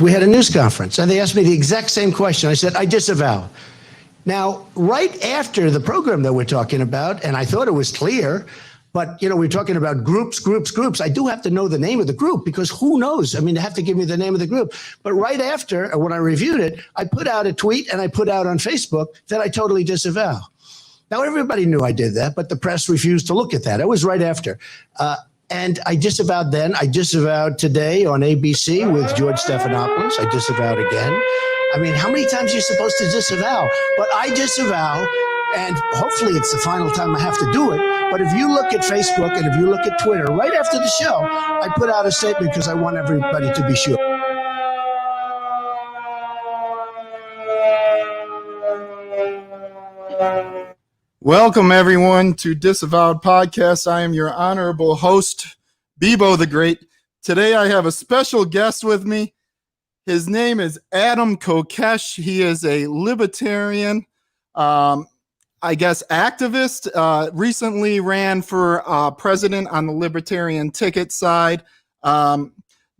We had a news conference, and they asked me the exact same question. I said, I disavow. Now, right after the program that we're talking about, and I thought it was clear, but, we're talking about groups. I do have to know the name of the group, because who knows? I mean, they have to give me the name of the group. But right after, when I reviewed it, I put out a tweet and I put out on Facebook that I totally disavow. Now, everybody knew I did that, but the press refused to look at that. It was right after. And I disavowed then. I disavowed today on ABC with George Stephanopoulos. I disavowed again. I mean, how many times are you supposed to disavow? But I disavow, and hopefully it's the final time I have to do it. But if you look at Facebook and if you look at Twitter, right after the show, I put out a statement because I want everybody to be sure. Welcome, everyone, to Disavowed Podcast. I am your honorable host, Bebo the Great. Today, I have a special guest with me. His name is Adam Kokesh. He is a libertarian, activist. Recently ran for president on the Libertarian ticket side. Go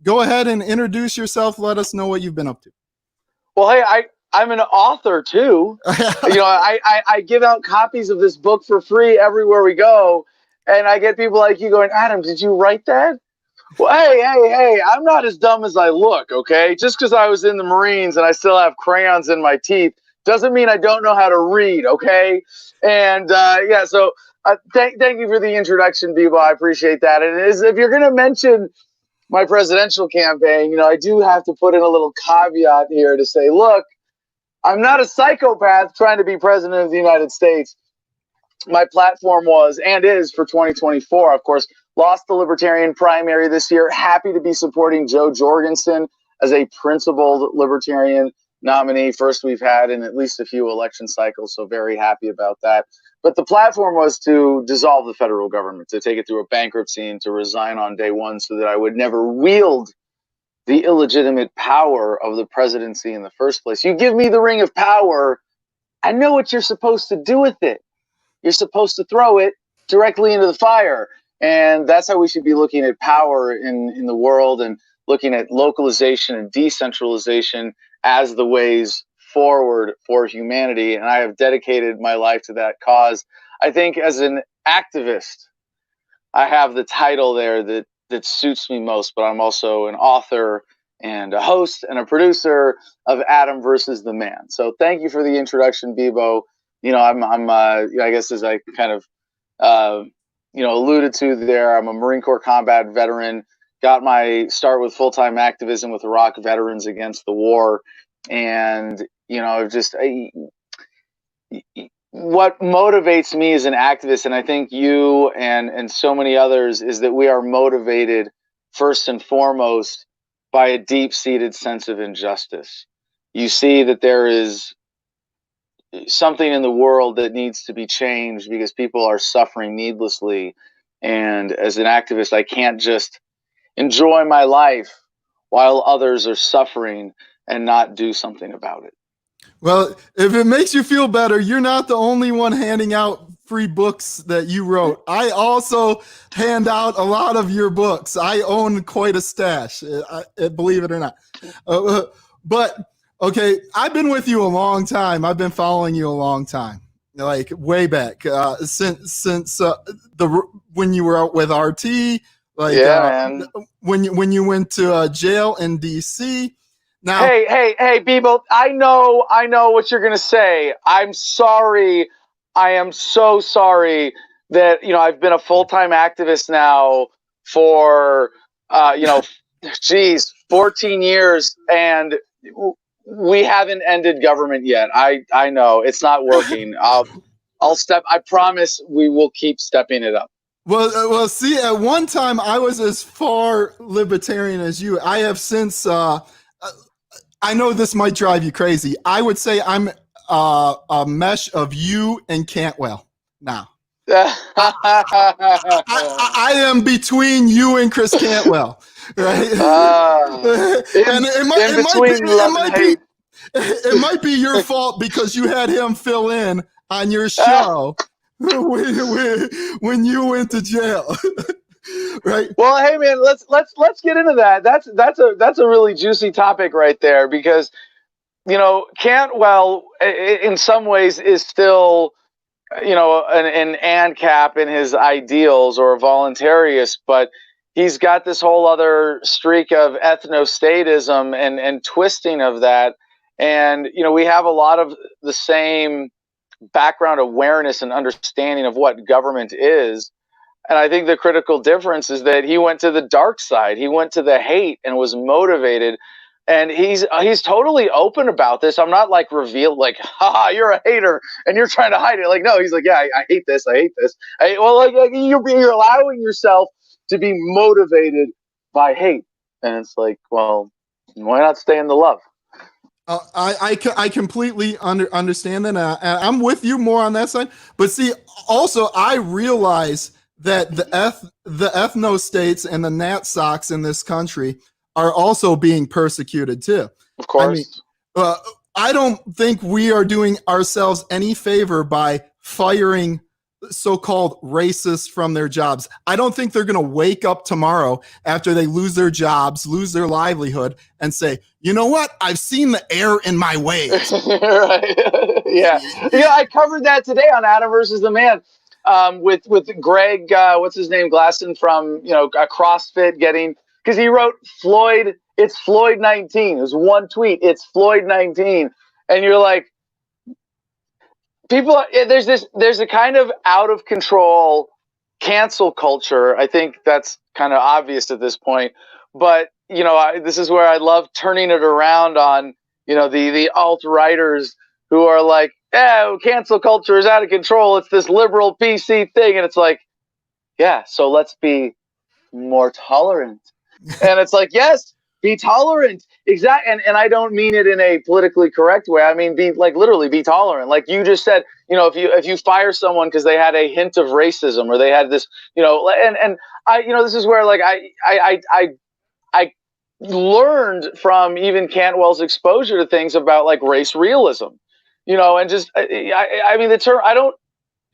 ahead and introduce yourself. Let us know what you've been up to. Well, hey, I'm an author too. I give out copies of this book for free everywhere we go. And I get people like you going, Adam, did you write that? Well, hey, I'm not as dumb as I look, okay? Just because I was in the Marines and I still have crayons in my teeth doesn't mean I don't know how to read, okay? And so thank you for the introduction, Bebo. I appreciate that. And if you're going to mention my presidential campaign, I do have to put in a little caveat here to say, look, I'm not a psychopath trying to be president of the United States. My platform was and is for 2024. Of course, lost the Libertarian primary this year. Happy to be supporting Joe Jorgensen as a principled Libertarian nominee. First we've had in at least a few election cycles, so very happy about that. But the platform was to dissolve the federal government, to take it through a bankruptcy and to resign on day one so that I would never wield the illegitimate power of the presidency in the first place. You give me the ring of power, I know what you're supposed to do with it. You're supposed to throw it directly into the fire. And that's how we should be looking at power in the world, and looking at localization and decentralization as the ways forward for humanity. And I have dedicated my life to that cause. I think as an activist, I have the title there that suits me most, but I'm also an author and a host and a producer of Adam versus the Man. So thank you for the introduction, Bebo. I guess as I kind of, alluded to there, I'm a Marine Corps combat veteran, got my start with full-time activism with Iraq Veterans Against the War. And, what motivates me as an activist, and I think you and so many others, is that we are motivated first and foremost by a deep-seated sense of injustice. You see that there is something in the world that needs to be changed because people are suffering needlessly. And as an activist, I can't just enjoy my life while others are suffering and not do something about it. Well, if it makes you feel better, you're not the only one handing out free books that you wrote. I also hand out a lot of your books. I own quite a stash, believe it or not. But okay, I've been with you a long time. I've been following you a long time, like way back since when you were out with RT, man. when you went to jail in DC. Now, hey, Bebo, I know what you're gonna say. I'm sorry. I am so sorry that I've been a full-time activist now for 14 years, and we haven't ended government yet. I know it's not working. I promise we will keep stepping it up. Well, see, at one time I was as far libertarian as you. I have since. I know this might drive you crazy. I would say I'm a mesh of you and Cantwell now. I am between you and Chris Cantwell, right? And it might be your fault because you had him fill in on your show when you went to jail. Right. Well, hey man, let's get into that. That's a really juicy topic right there, because Cantwell in some ways is still an ANCAP in his ideals, or a voluntarist, but he's got this whole other streak of ethnostatism and twisting of that. And we have a lot of the same background awareness and understanding of what government is. And I think the critical difference is that he went to the dark side. He went to the hate and was motivated. And he's totally open about this. I'm not like revealed like, haha, you're a hater and you're trying to hide it. Like, no, he's like, yeah, I hate this. I hate this. You're allowing yourself to be motivated by hate. And it's like, well, why not stay in the love? I completely understand that. I'm with you more on that side. But see, also, I realize that the ethno states and the Nat Sox in this country are also being persecuted too. Of course. I don't think we are doing ourselves any favor by firing so-called racists from their jobs. I don't think they're going to wake up tomorrow after they lose their jobs, lose their livelihood, and say, you know what? I've seen the error in my ways. Right. Yeah. I covered that today on Adam versus the Man. With Greg, what's his name, Glasson from a CrossFit because he wrote Floyd, it's Floyd 19. It was one tweet, it's Floyd 19, and you're like, people. There's a kind of out of control cancel culture. I think that's kind of obvious at this point, but this is where I love turning it around on the alt-righters who are like, cancel culture is out of control. It's this liberal PC thing. And it's like, yeah, so let's be more tolerant. And it's like, yes, be tolerant. Exactly. And I don't mean it in a politically correct way. I mean, literally be tolerant. Like you just said, if you fire someone because they had a hint of racism, or they had this, and I, this is where like I learned from even Cantwell's exposure to things about like race realism. And just, I mean, the term, I don't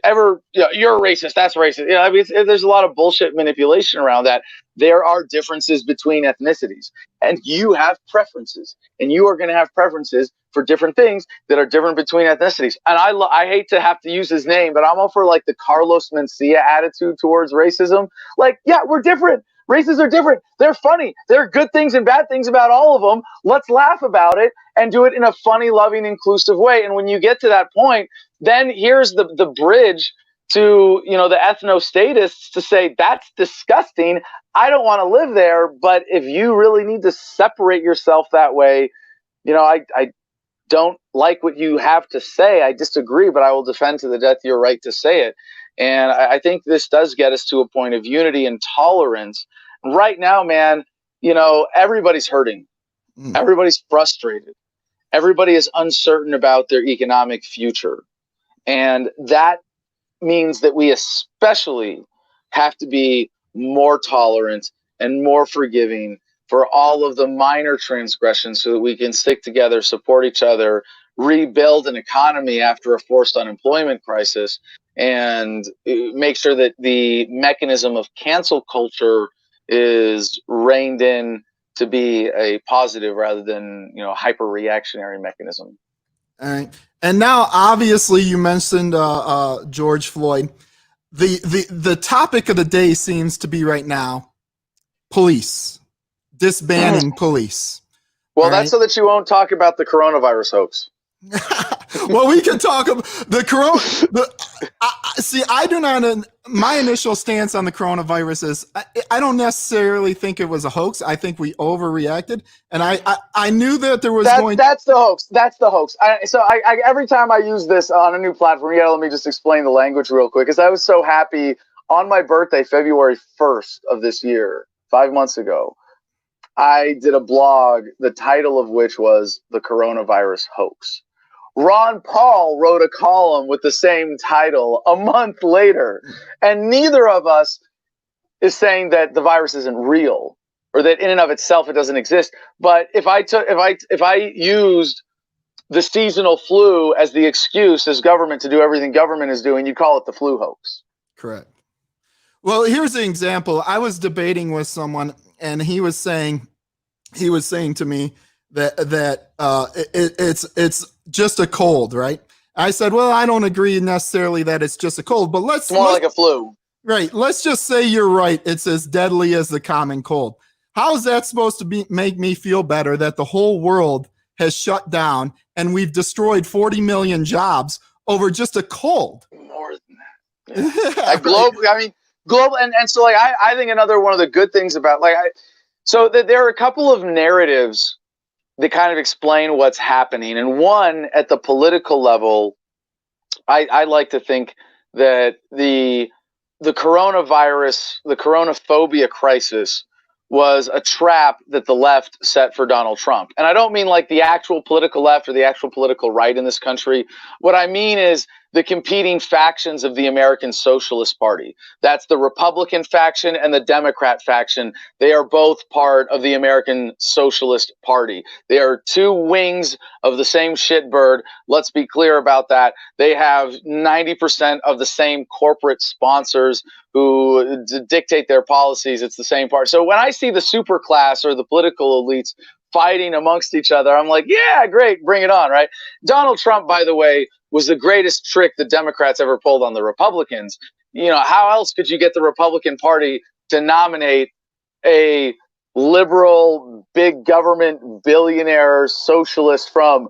ever, you're a racist, that's racist. I mean, there's a lot of bullshit manipulation around that. There are differences between ethnicities, and you have preferences, and you are going to have preferences for different things that are different between ethnicities. And I hate to have to use his name, but I'm all for like the Carlos Mencia attitude towards racism. Like, yeah, we're different. Races are different. They're funny. There are good things and bad things about all of them. Let's laugh about it and do it in a funny, loving, inclusive way. And when you get to that point, then here's the bridge to the ethno-statists to say, that's disgusting. I don't want to live there. But if you really need to separate yourself that way, I don't like what you have to say. I disagree, but I will defend to the death your right to say it. And I think this does get us to a point of unity and tolerance. Right now, man, everybody's hurting. Everybody's frustrated. Everybody is uncertain about their economic future. And that means that we especially have to be more tolerant and more forgiving for all of the minor transgressions, so that we can stick together, support each other, rebuild an economy after a forced unemployment crisis, and make sure that the mechanism of cancel culture is reined in to be a positive rather than hyper reactionary mechanism. All right. And now, obviously, you mentioned George Floyd. The topic of the day seems to be right now police, disbanding police. Well, that's so that you won't talk about the coronavirus hoax. Well, we can talk about the corona. I do not. My initial stance on the coronavirus is I don't necessarily think it was a hoax. I think we overreacted, and I knew that there was That's the hoax. That's the hoax. Every time I use this on a new platform, let me just explain the language real quick, because I was so happy on my birthday, February 1st of this year, 5 months ago. I did a blog, the title of which was The Coronavirus Hoax. Ron Paul wrote a column with the same title a month later, and neither of us is saying that the virus isn't real, or that in and of itself it doesn't exist. But if I used the seasonal flu as the excuse as government to do everything government is doing, you call it the flu hoax. Correct. Well, here's an example. I was debating with someone, and he was saying to me it's just a cold, right? I said, well, I don't agree necessarily that it's just a cold, but It's more like a flu. Right. Let's just say you're right. It's as deadly as the common cold. How is that supposed to make me feel better that the whole world has shut down and we've destroyed 40 million jobs over just a cold? More than that. Yeah. Global, and so like I think another one of the good things about so that there are a couple of narratives that kind of explain what's happening. And one, at the political level, I like to think that the coronavirus, the coronaphobia crisis was a trap that the left set for Donald Trump. And I don't mean like the actual political left or the actual political right in this country. What I mean is the competing factions of the American Socialist Party. That's the Republican faction and the Democrat faction. They are both part of the American Socialist Party. They are two wings of the same shitbird. Let's be clear about that. They have 90% of the same corporate sponsors who dictate their policies. It's the same part. So when I see the super class or the political elites fighting amongst each other, I'm like, yeah, great, bring it on, right? Donald Trump, by the way, was the greatest trick the Democrats ever pulled on the Republicans. You know, how else could you get the Republican Party to nominate a liberal, big government, billionaire socialist from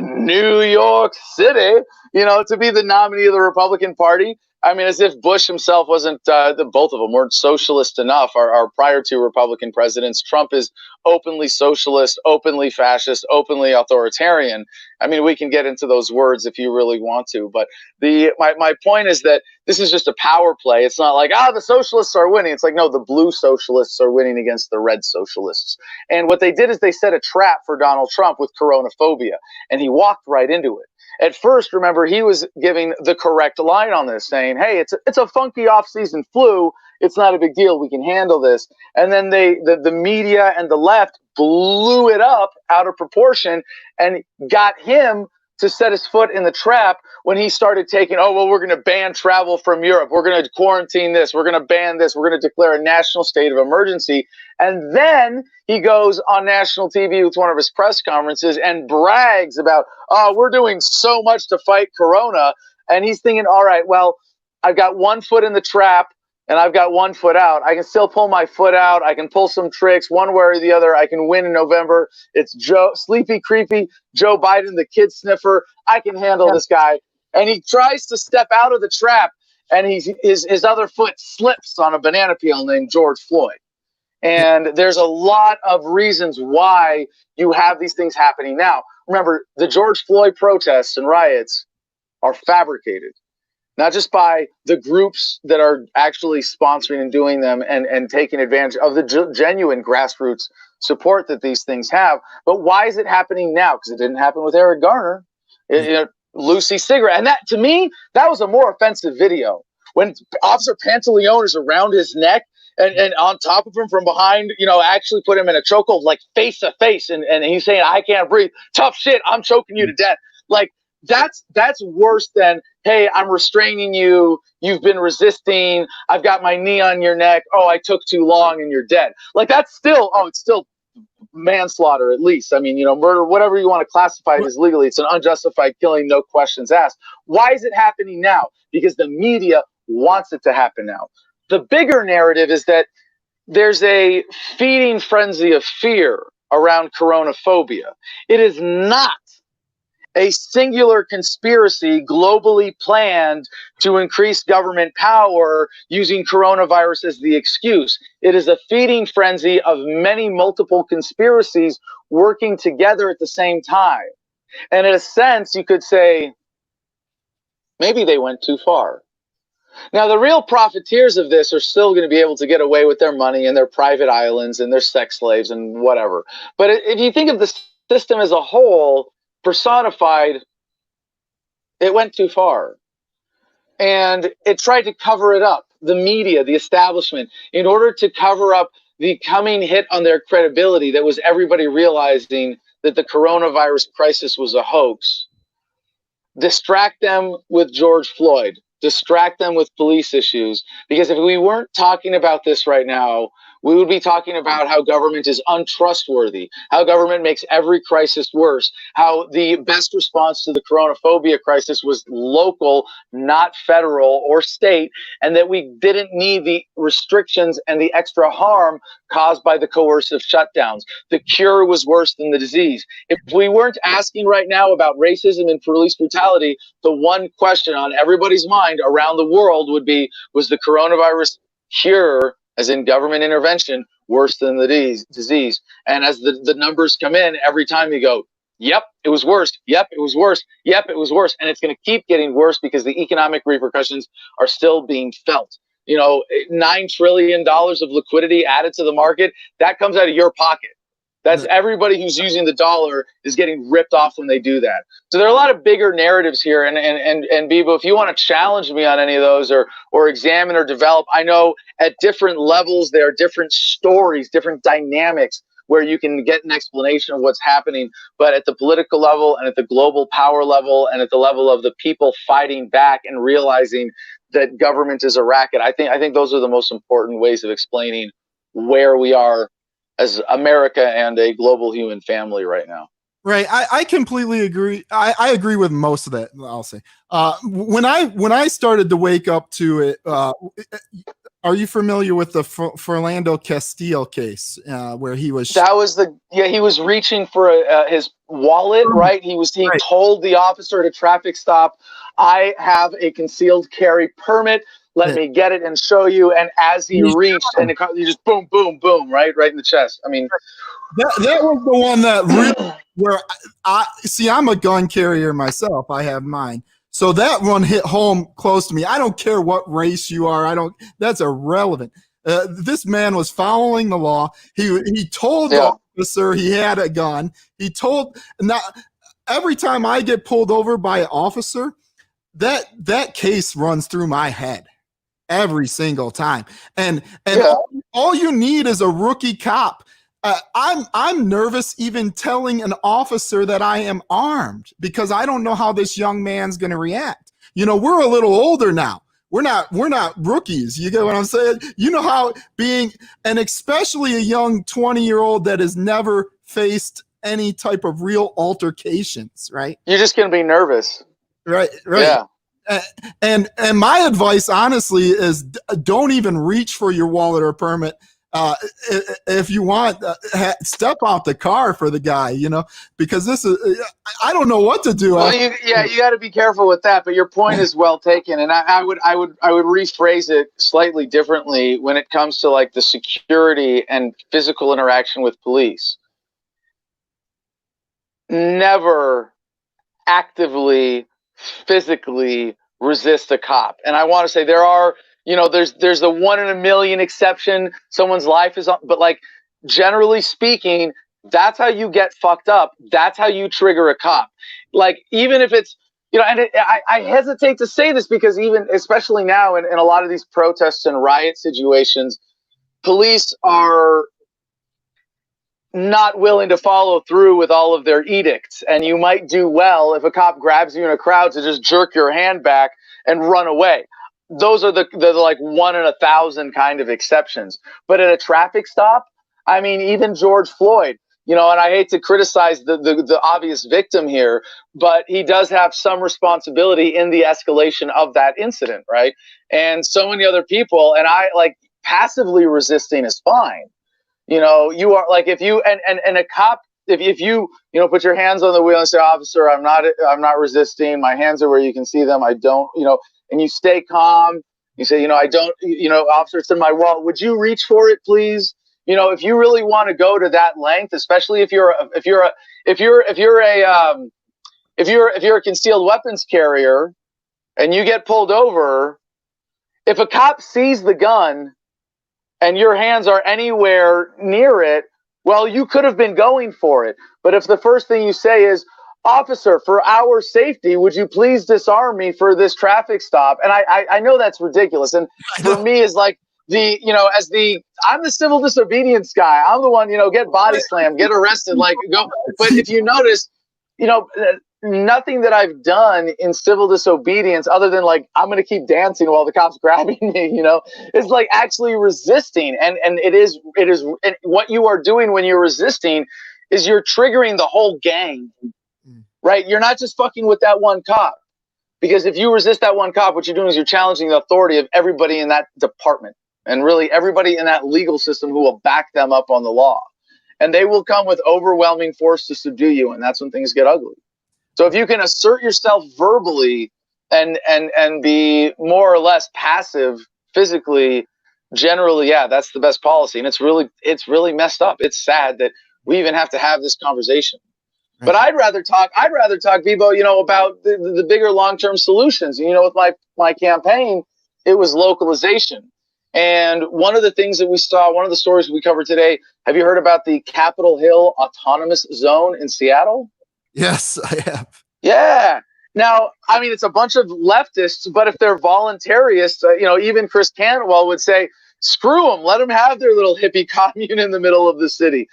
New York City, to be the nominee of the Republican Party? I mean, as if Bush himself wasn't, both of them weren't socialist enough. Our prior two Republican presidents, Trump is openly socialist, openly fascist, openly authoritarian. I mean, we can get into those words if you really want to. But my point is that this is just a power play. It's not like, the socialists are winning. It's like, no, the blue socialists are winning against the red socialists. And what they did is they set a trap for Donald Trump with coronaphobia, and he walked right into it. At first, remember, he was giving the correct line on this, saying, hey, it's a funky off-season flu. It's not a big deal. We can handle this. And then the media and the left blew it up out of proportion and got him to set his foot in the trap when he started taking, we're going to ban travel from Europe. We're going to quarantine this. We're going to ban this. We're going to declare a national state of emergency. And then he goes on national TV with one of his press conferences and brags about, we're doing so much to fight corona. And he's thinking, all right, well, I've got one foot in the trap and I've got one foot out. I can still pull my foot out. I can pull some tricks one way or the other. I can win in November. It's sleepy, creepy Joe Biden, the kid sniffer. I can handle this guy. And he tries to step out of the trap, and his other foot slips on a banana peel named George Floyd. And there's a lot of reasons why you have these things happening now. Remember, the George Floyd protests and riots are fabricated. Not just by the groups that are actually sponsoring and doing them and taking advantage of the genuine grassroots support that these things have, but why is it happening now? Because it didn't happen with Eric Garner, Lucy Cigarette. And that, to me, that was a more offensive video. When Officer Pantaleone is around his neck and on top of him from behind, actually put him in a chokehold, like face to face, and he's saying, I can't breathe. Tough shit, I'm choking you to death. Like, that's worse than, hey, I'm restraining you. You've been resisting. I've got my knee on your neck. Oh, I took too long and you're dead. Like, that's still, it's still manslaughter at least. I mean, murder, whatever you want to classify it as legally, it's an unjustified killing, no questions asked. Why is it happening now? Because the media wants it to happen now. The bigger narrative is that there's a feeding frenzy of fear around coronaphobia. It is not a singular conspiracy globally planned to increase government power using coronavirus as the excuse. It is a feeding frenzy of many multiple conspiracies working together at the same time. And in a sense, you could say, maybe they went too far. Now, the real profiteers of this are still going to be able to get away with their money and their private islands and their sex slaves and whatever. But if you think of the system as a whole, personified, it went too far. And it tried to cover it up. The media, the establishment, in order to cover up the coming hit on their credibility that was everybody realizing that the coronavirus crisis was a hoax. Distract them with George Floyd. distract them with police issues. Because if we weren't talking about this right now, we would be talking about how government is untrustworthy, how government makes every crisis worse, how the best response to the coronaphobia crisis was local, not federal or state, and that we didn't need the restrictions and the extra harm caused by the coercive shutdowns. The cure was worse than the disease. If we weren't asking right now about racism and police brutality, the one question on everybody's mind around the world would be, was the coronavirus cure, as in government intervention, worse than the disease? And as the numbers come in, every time you go, yep, it was worse. Yep, it was worse. Yep, it was worse. And it's going to keep getting worse because the economic repercussions are still being felt. You know, $9 trillion of liquidity added to the market, that comes out of your pocket. That's everybody who's using the dollar is getting ripped off when they do that. So there are a lot of bigger narratives here. And Bibo, if you want to challenge me on any of those or examine or develop, I know at different levels there are different stories, different dynamics where you can get an explanation of what's happening. But at the political level and at the global power level and at the level of the people fighting back and realizing that government is a racket, I think those are the most important ways of explaining where we are as America and a global human family right now. Right. I completely agree. I agree with most of that, I'll say. When I started to wake up to it, are you familiar with the Fernando Castile case where he was? That was he was reaching for his wallet, right? He Right. told the officer at a traffic stop, I have a concealed carry permit. Let me get it and show you. And as he reached, and he just boom, boom, boom, right in the chest. I mean, that was the one that really, where I see. I'm a gun carrier myself. I have mine. So that one hit home close to me. I don't care what race you are. That's irrelevant. This man was following the law. He told the officer he had a gun. Now every time I get pulled over by an officer, that case runs through my head every single time. And all you need is a rookie cop. I'm nervous even telling an officer that I am armed because I don't know how this young man's going to react. You know, we're a little older now. We're not rookies. You get what I'm saying? You know how and especially a young 20-year-old that has never faced any type of real altercations, right? You're just going to be nervous. Right. Yeah. And my advice, honestly, is don't even reach for your wallet or permit. If you want, step out the car for the guy, you know, because I don't know what to do. Well, you got to be careful with that. But your point is well taken, and I would rephrase it slightly differently when it comes to like the security and physical interaction with police. Never actively, physically resist a cop. And I want to say there are. You know, there's the 1 in a million exception. Someone's life is on, but like generally speaking, that's how you get fucked up. That's how you trigger a cop. Like even if it's, you know, and I hesitate to say this because even especially now in a lot of these protests and riot situations, police are not willing to follow through with all of their edicts. And you might do well if a cop grabs you in a crowd to just jerk your hand back and run away. Those are the like 1 in 1,000 kind of exceptions. But at a traffic stop, I mean, even George Floyd, you know, and I hate to criticize the obvious victim here, but he does have some responsibility in the escalation of that incident, right? And so many other people, and I like passively resisting is fine. You know, you are like if you and a cop, if you put your hands on the wheel and say, officer, I'm not resisting. My hands are where you can see them. I don't, you know. And you stay calm. You say, I don't, officer, it's in my wallet. Would you reach for it, please? You know, if you really want to go to that length, especially if you're a concealed weapons carrier, and you get pulled over, if a cop sees the gun, and your hands are anywhere near it, well, you could have been going for it. But if the first thing you say is, officer, for our safety, would you please disarm me for this traffic stop? And I know that's ridiculous. And for me is like I'm the civil disobedience guy. I'm the one, get body slammed, get arrested, like go. But if you notice, nothing that I've done in civil disobedience other than like, I'm going to keep dancing while the cop's grabbing me, it's like actually resisting. And it is and what you are doing when you're resisting is you're triggering the whole gang, right? You're not just fucking with that one cop, because if you resist that one cop, what you're doing is you're challenging the authority of everybody in that department and really everybody in that legal system who will back them up on the law. And they will come with overwhelming force to subdue you. And that's when things get ugly. So if you can assert yourself verbally and be more or less passive physically, generally, yeah, that's the best policy. And it's really messed up. It's sad that we even have to have this conversation. Right. But I'd rather talk, Bebo, about the bigger long-term solutions. With my campaign, it was localization. And one of the things that we saw, one of the stories we covered today, have you heard about the Capitol Hill Autonomous Zone in Seattle? Yes, I have. Yeah. Now, I mean, it's a bunch of leftists, but if they're voluntarists, even Chris Cantwell would say, screw them, let them have their little hippie commune in the middle of the city.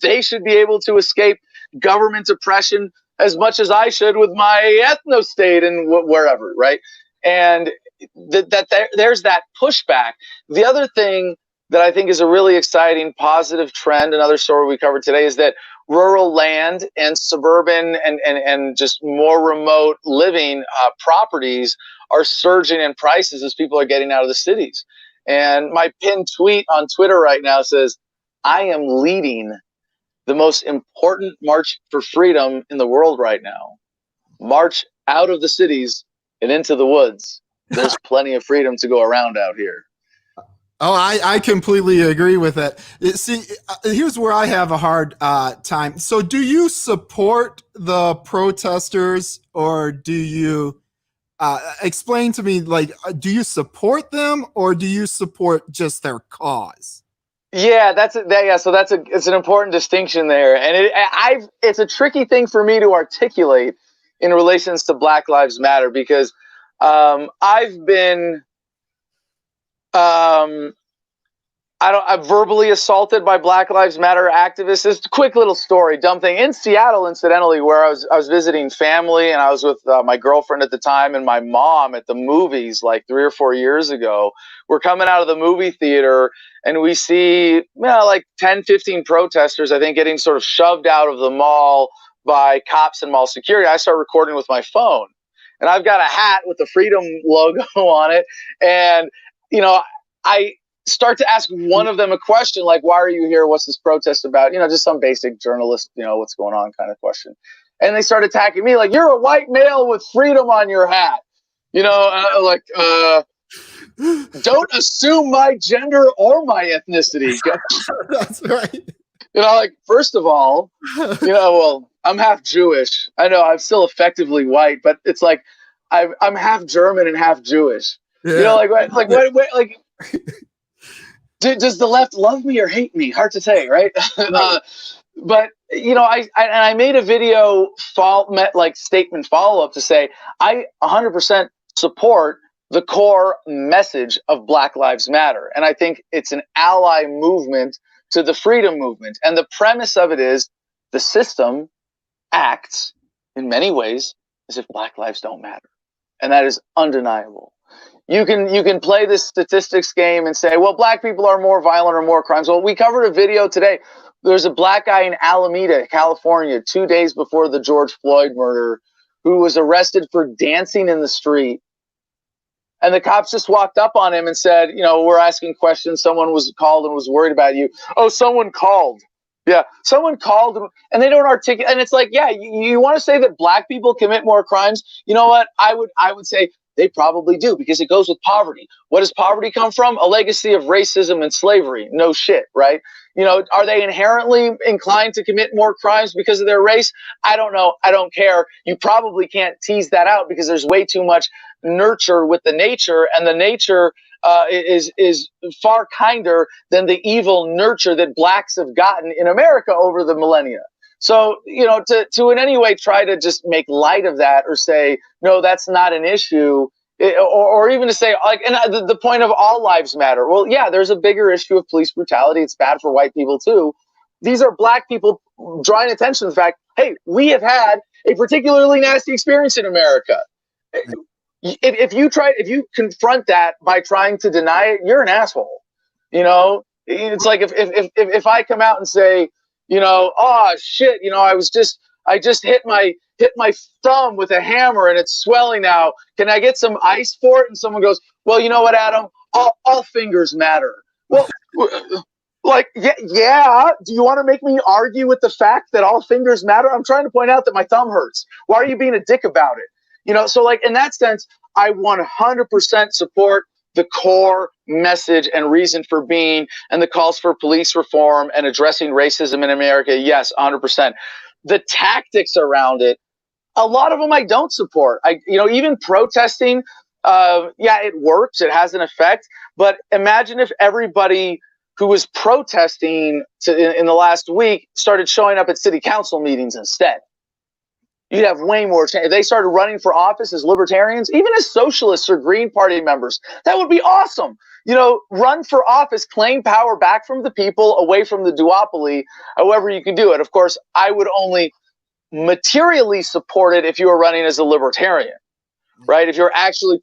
They should be able to escape government oppression as much as I should with my ethno-state and wherever, right? And there's that pushback. The other thing that I think is a really exciting positive trend, another story we covered today, is that rural land and suburban and just more remote living properties are surging in prices as people are getting out of the cities. And my pinned tweet on Twitter right now says, I am leading the most important march for freedom in the world right now. March out of the cities and into the woods. There's plenty of freedom to go around out here. Oh, I completely agree with that. See, here's where I have a hard time. So do you support the protesters, or do you explain to me, do you support them, or do you support just their cause? Yeah, so it's an important distinction there. And it's a tricky thing for me to articulate in relations to Black Lives Matter, because I've been I'm verbally assaulted by Black Lives Matter activists. This quick little story, dumb thing. In Seattle, incidentally, where I was visiting family, and I was with my girlfriend at the time and my mom at the movies like 3 or 4 years ago. We're coming out of the movie theater and we see 10, 15 protesters, I think, getting sort of shoved out of the mall by cops and mall security. I start recording with my phone, and I've got a hat with the Freedom logo on it. And, I start to ask one of them a question like, why are you here? What's this protest about? Just some basic journalist, what's going on kind of question. And they start attacking me like, you're a white male with freedom on your hat. Don't assume my gender or my ethnicity. That's right. First of all, well, I'm half Jewish. I know I'm still effectively white, but it's like I'm half German and half Jewish. Yeah. Does the left love me or hate me? Hard to say, right? But I made a video statement follow up to say I 100% support the core message of Black Lives Matter, and I think it's an ally movement to the freedom movement. And the premise of it is the system acts in many ways as if Black lives don't matter, and that is undeniable. You can play this statistics game and say, well, Black people are more violent or more crimes. Well, we covered a video today. There's a Black guy in Alameda, California, 2 days before the George Floyd murder, who was arrested for dancing in the street. And the cops just walked up on him and said, we're asking questions. Someone was called and was worried about you. Oh, someone called. Yeah, someone called, and they don't articulate. And it's like, yeah, you want to say that Black people commit more crimes? You know what? I would say they probably do, because it goes with poverty. What does poverty come from? A legacy of racism and slavery. No shit, right? Are they inherently inclined to commit more crimes because of their race? I don't know. I don't care. You probably can't tease that out because there's way too much nurture with the nature, and the nature is far kinder than the evil nurture that Blacks have gotten in America over the millennia. So, to in any way try to just make light of that or say, no, that's not an issue, or even to say, and the point of all lives matter. Well, yeah, there's a bigger issue of police brutality. It's bad for white people too. These are Black people drawing attention to the fact, hey, we have had a particularly nasty experience in America. If you confront that by trying to deny it, you're an asshole. You know, it's like if I come out and say, you know, oh shit, you know, I just hit my thumb with a hammer and it's swelling now. Can I get some ice for it? And someone goes, well, you know what, Adam? All fingers matter. Well, like, yeah. Do you want to make me argue with the fact that all fingers matter? I'm trying to point out that my thumb hurts. Why are you being a dick about it? You know, so like in that sense, I 100% support the core message and reason for being and the calls for police reform and addressing racism in America. Yes, 100%. The tactics around it, a lot of them I don't support. Even protesting, yeah, it works. It has an effect. But imagine if everybody who was protesting in the last week started showing up at city council meetings instead. You'd have way more chance. If they started running for office as libertarians, even as socialists or Green Party members, that would be awesome. You know, run for office, claim power back from the people, away from the duopoly, however you can do it. Of course, I would only materially support it if you were running as a libertarian, right? If you're actually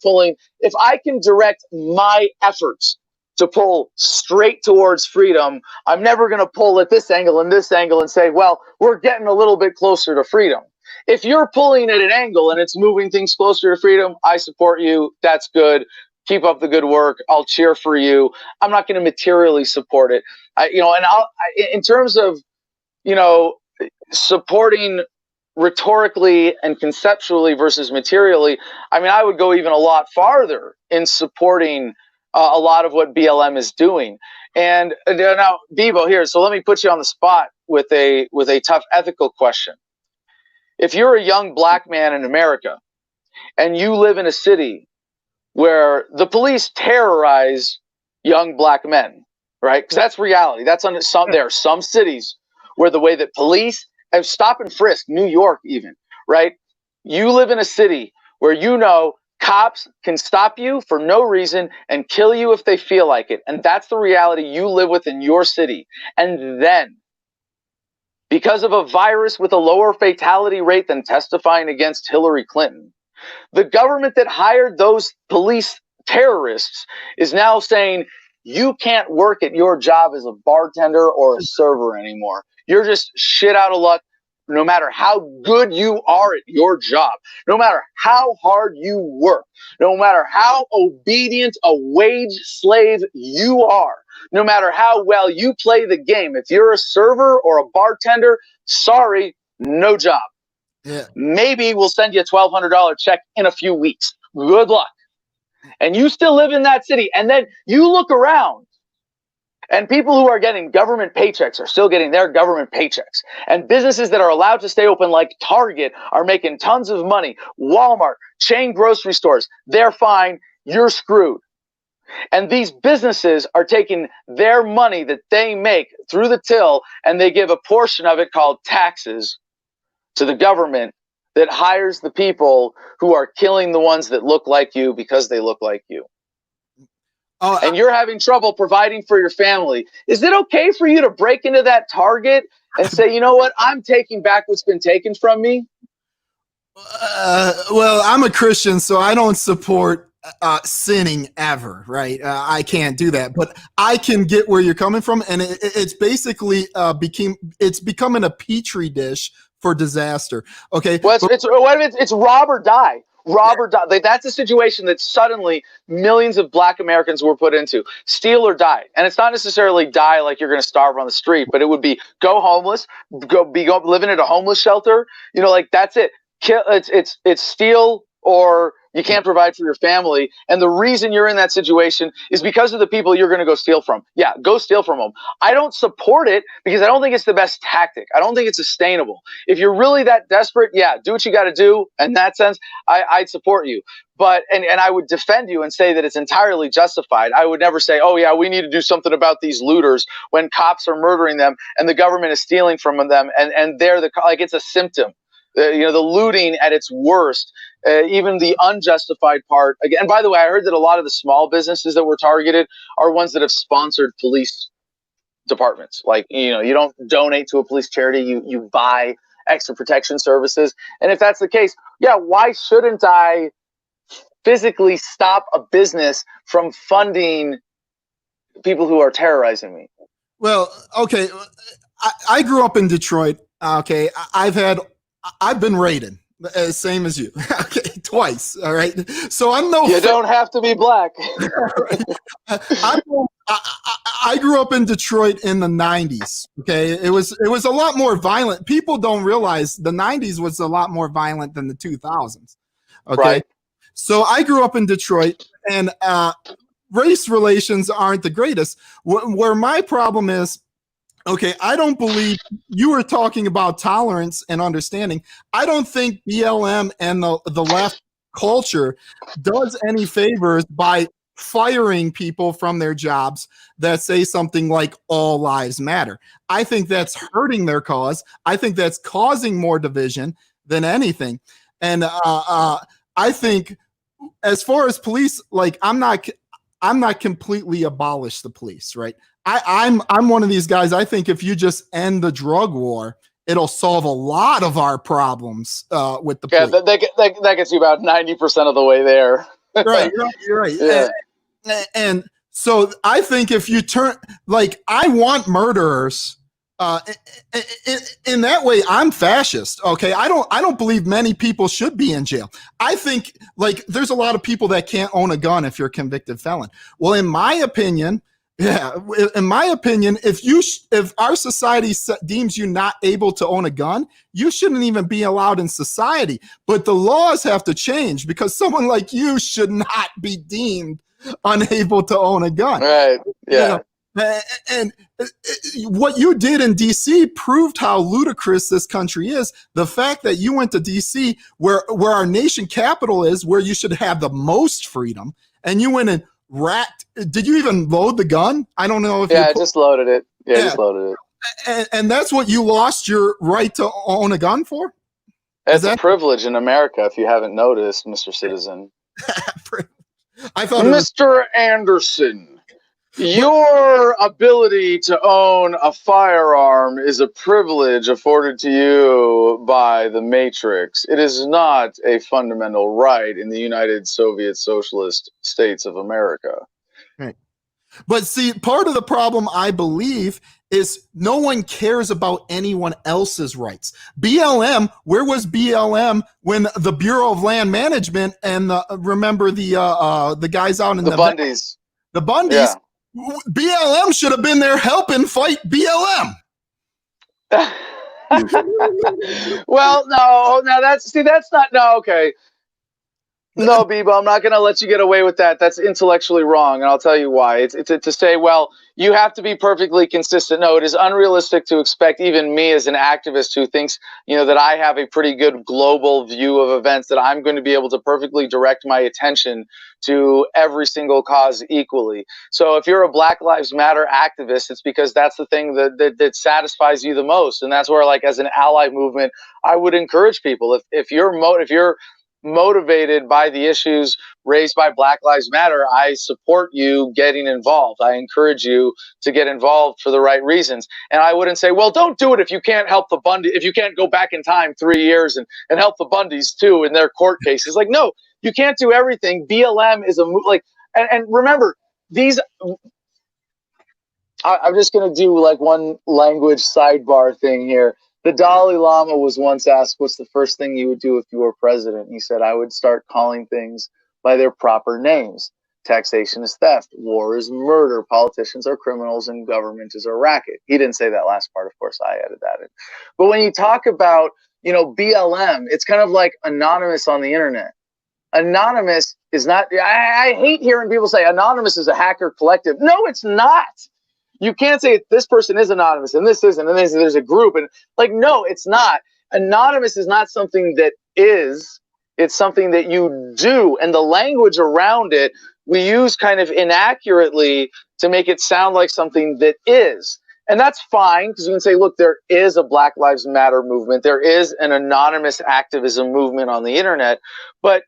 if I can direct my efforts to pull straight towards freedom, I'm never going to pull at this angle and this angle and say, well, we're getting a little bit closer to freedom. If you're pulling at an angle and it's moving things closer to freedom, I support you. That's good. Keep up the good work. I'll cheer for you. I'm not going to materially support it. In terms of, supporting rhetorically and conceptually versus materially, I mean, I would go even a lot farther in supporting a lot of what BLM is doing. And now, Bebo, here, so let me put you on the spot with a tough ethical question. If you're a young black man in America and you live in a city where the police terrorize young black men, right? Because that's reality. There are some cities where the way that police have stop and frisk, New York even, right? You live in a city where cops can stop you for no reason and kill you if they feel like it. And that's the reality you live with in your city. And then, because of a virus with a lower fatality rate than testifying against Hillary Clinton, the government that hired those police terrorists is now saying, you can't work at your job as a bartender or a server anymore. You're just shit out of luck, no matter how good you are at your job, no matter how hard you work, no matter how obedient a wage slave you are, no matter how well you play the game. If you're a server or a bartender, sorry, no job. Yeah. Maybe we'll send you a $1,200 check in a few weeks. Good luck. And you still live in that city. And then you look around, and people who are getting government paychecks are still getting their government paychecks. And businesses that are allowed to stay open like Target are making tons of money. Walmart, chain grocery stores, they're fine. You're screwed. And these businesses are taking their money that they make through the till, and they give a portion of it called taxes to the government that hires the people who are killing the ones that look like you because they look like you. And you're having trouble providing for your family. Is it okay for you to break into that Target and say, you know what, I'm taking back what's been taken from me? Well, I'm a Christian, so I don't support sinning ever, right? I can't do that, but I can get where you're coming from, and it's basically it's becoming a petri dish for disaster. Okay, well, it's rob or die. Rob or die. That's a situation that suddenly millions of black Americans were put into. Steal or die. And it's not necessarily die like you're going to starve on the street, but it would be go homeless, go living at a homeless shelter. Like that's it. It's steal or you can't provide for your family. And the reason you're in that situation is because of the people you're going to go steal from. Yeah, go steal from them. I don't support it because I don't think it's the best tactic. I don't think it's sustainable. If you're really that desperate, yeah, do what you got to do. In that sense, I'd support you. But and I would defend you and say that it's entirely justified. I would never say, oh, yeah, we need to do something about these looters when cops are murdering them and the government is stealing from them. And they're it's a symptom. The looting at its worst, even the unjustified part. Again, and by the way, I heard that a lot of the small businesses that were targeted are ones that have sponsored police departments. Like, you don't donate to a police charity, you buy extra protection services. And if that's the case, yeah, why shouldn't I physically stop a business from funding people who are terrorizing me? Well, okay. I grew up in Detroit. Okay. I've been raided, same as you. Okay. Twice. All right. So I'm no. You don't have to be black. I grew up in Detroit in the 90s. Okay. It was a lot more violent. People don't realize the 90s was a lot more violent than the 2000s. Okay. Right. So I grew up in Detroit, and race relations aren't the greatest. Where my problem is, okay, I don't believe you were talking about tolerance and understanding. I don't think BLM and the left culture does any favors by firing people from their jobs that say something like all lives matter. I think that's hurting their cause. I think that's causing more division than anything. And I think as far as police, like I'm not completely abolish the police, right? I'm one of these guys. I think if you just end the drug war, it'll solve a lot of our problems with the police. Yeah, that gets you about 90% of the way there. Right, you're right. Yeah. And so I think if you turn, like, I want murderers. In that way, I'm fascist. Okay, I don't believe many people should be in jail. I think, like, there's a lot of people that can't own a gun if you're a convicted felon. Well, in my opinion, if our society deems you not able to own a gun, you shouldn't even be allowed in society. But the laws have to change, because someone like you should not be deemed unable to own a gun. Right. Yeah. You know? And what you did in DC proved how ludicrous this country is. The fact that you went to DC, where our nation capital is, where you should have the most freedom, and you went and racked. Did you even load the gun? I don't know if I just loaded it. Yeah, I just loaded it. And that's what you lost your right to own a gun for? It's a privilege in America, if you haven't noticed, Mr. Citizen. I thought Mr. Anderson, your ability to own a firearm is a privilege afforded to you by the Matrix. It is not a fundamental right in the United Soviet Socialist States of America. Right. But see, part of the problem, I believe, is no one cares about anyone else's rights. BLM, where was BLM when the Bureau of Land Management and remember the guys out in the Bundys? The Bundys. Yeah. BLM should have been there helping fight BLM. Well, no, that's not, no, okay. No, Bibo, I'm not going to let you get away with that. That's intellectually wrong, and I'll tell you why. It's to say, well, you have to be perfectly consistent. No, it is unrealistic to expect even me as an activist who thinks, that I have a pretty good global view of events, that I'm going to be able to perfectly direct my attention to every single cause equally. So if you're a Black Lives Matter activist, it's because that's the thing that satisfies you the most. And that's where, like, as an ally movement, I would encourage people, if you're motivated by the issues raised by Black Lives Matter, I support you getting involved. I encourage you to get involved for the right reasons. And I wouldn't say, well, don't do it if you can't help the Bundy, if you can't go back in time 3 years and help the Bundys too in their court cases. Like, no, you can't do everything. BLM is and remember, I'm just going to do like one language sidebar thing here. The Dalai Lama was once asked, what's the first thing you would do if you were president? He said, I would start calling things by their proper names. Taxation is theft. War is murder. Politicians are criminals and government is a racket. He didn't say that last part. Of course, I added that in. But when you talk about, BLM, it's kind of like anonymous on the internet. Anonymous is not, I hate hearing people say anonymous is a hacker collective. No, it's not. You can't say this person is anonymous and this isn't, and there's a group. And like, no, it's not. Anonymous is not something that is, it's something that you do. And the language around it, we use kind of inaccurately to make it sound like something that is. And that's fine, because you can say, look, there is a Black Lives Matter movement. There is an anonymous activism movement on the internet. But,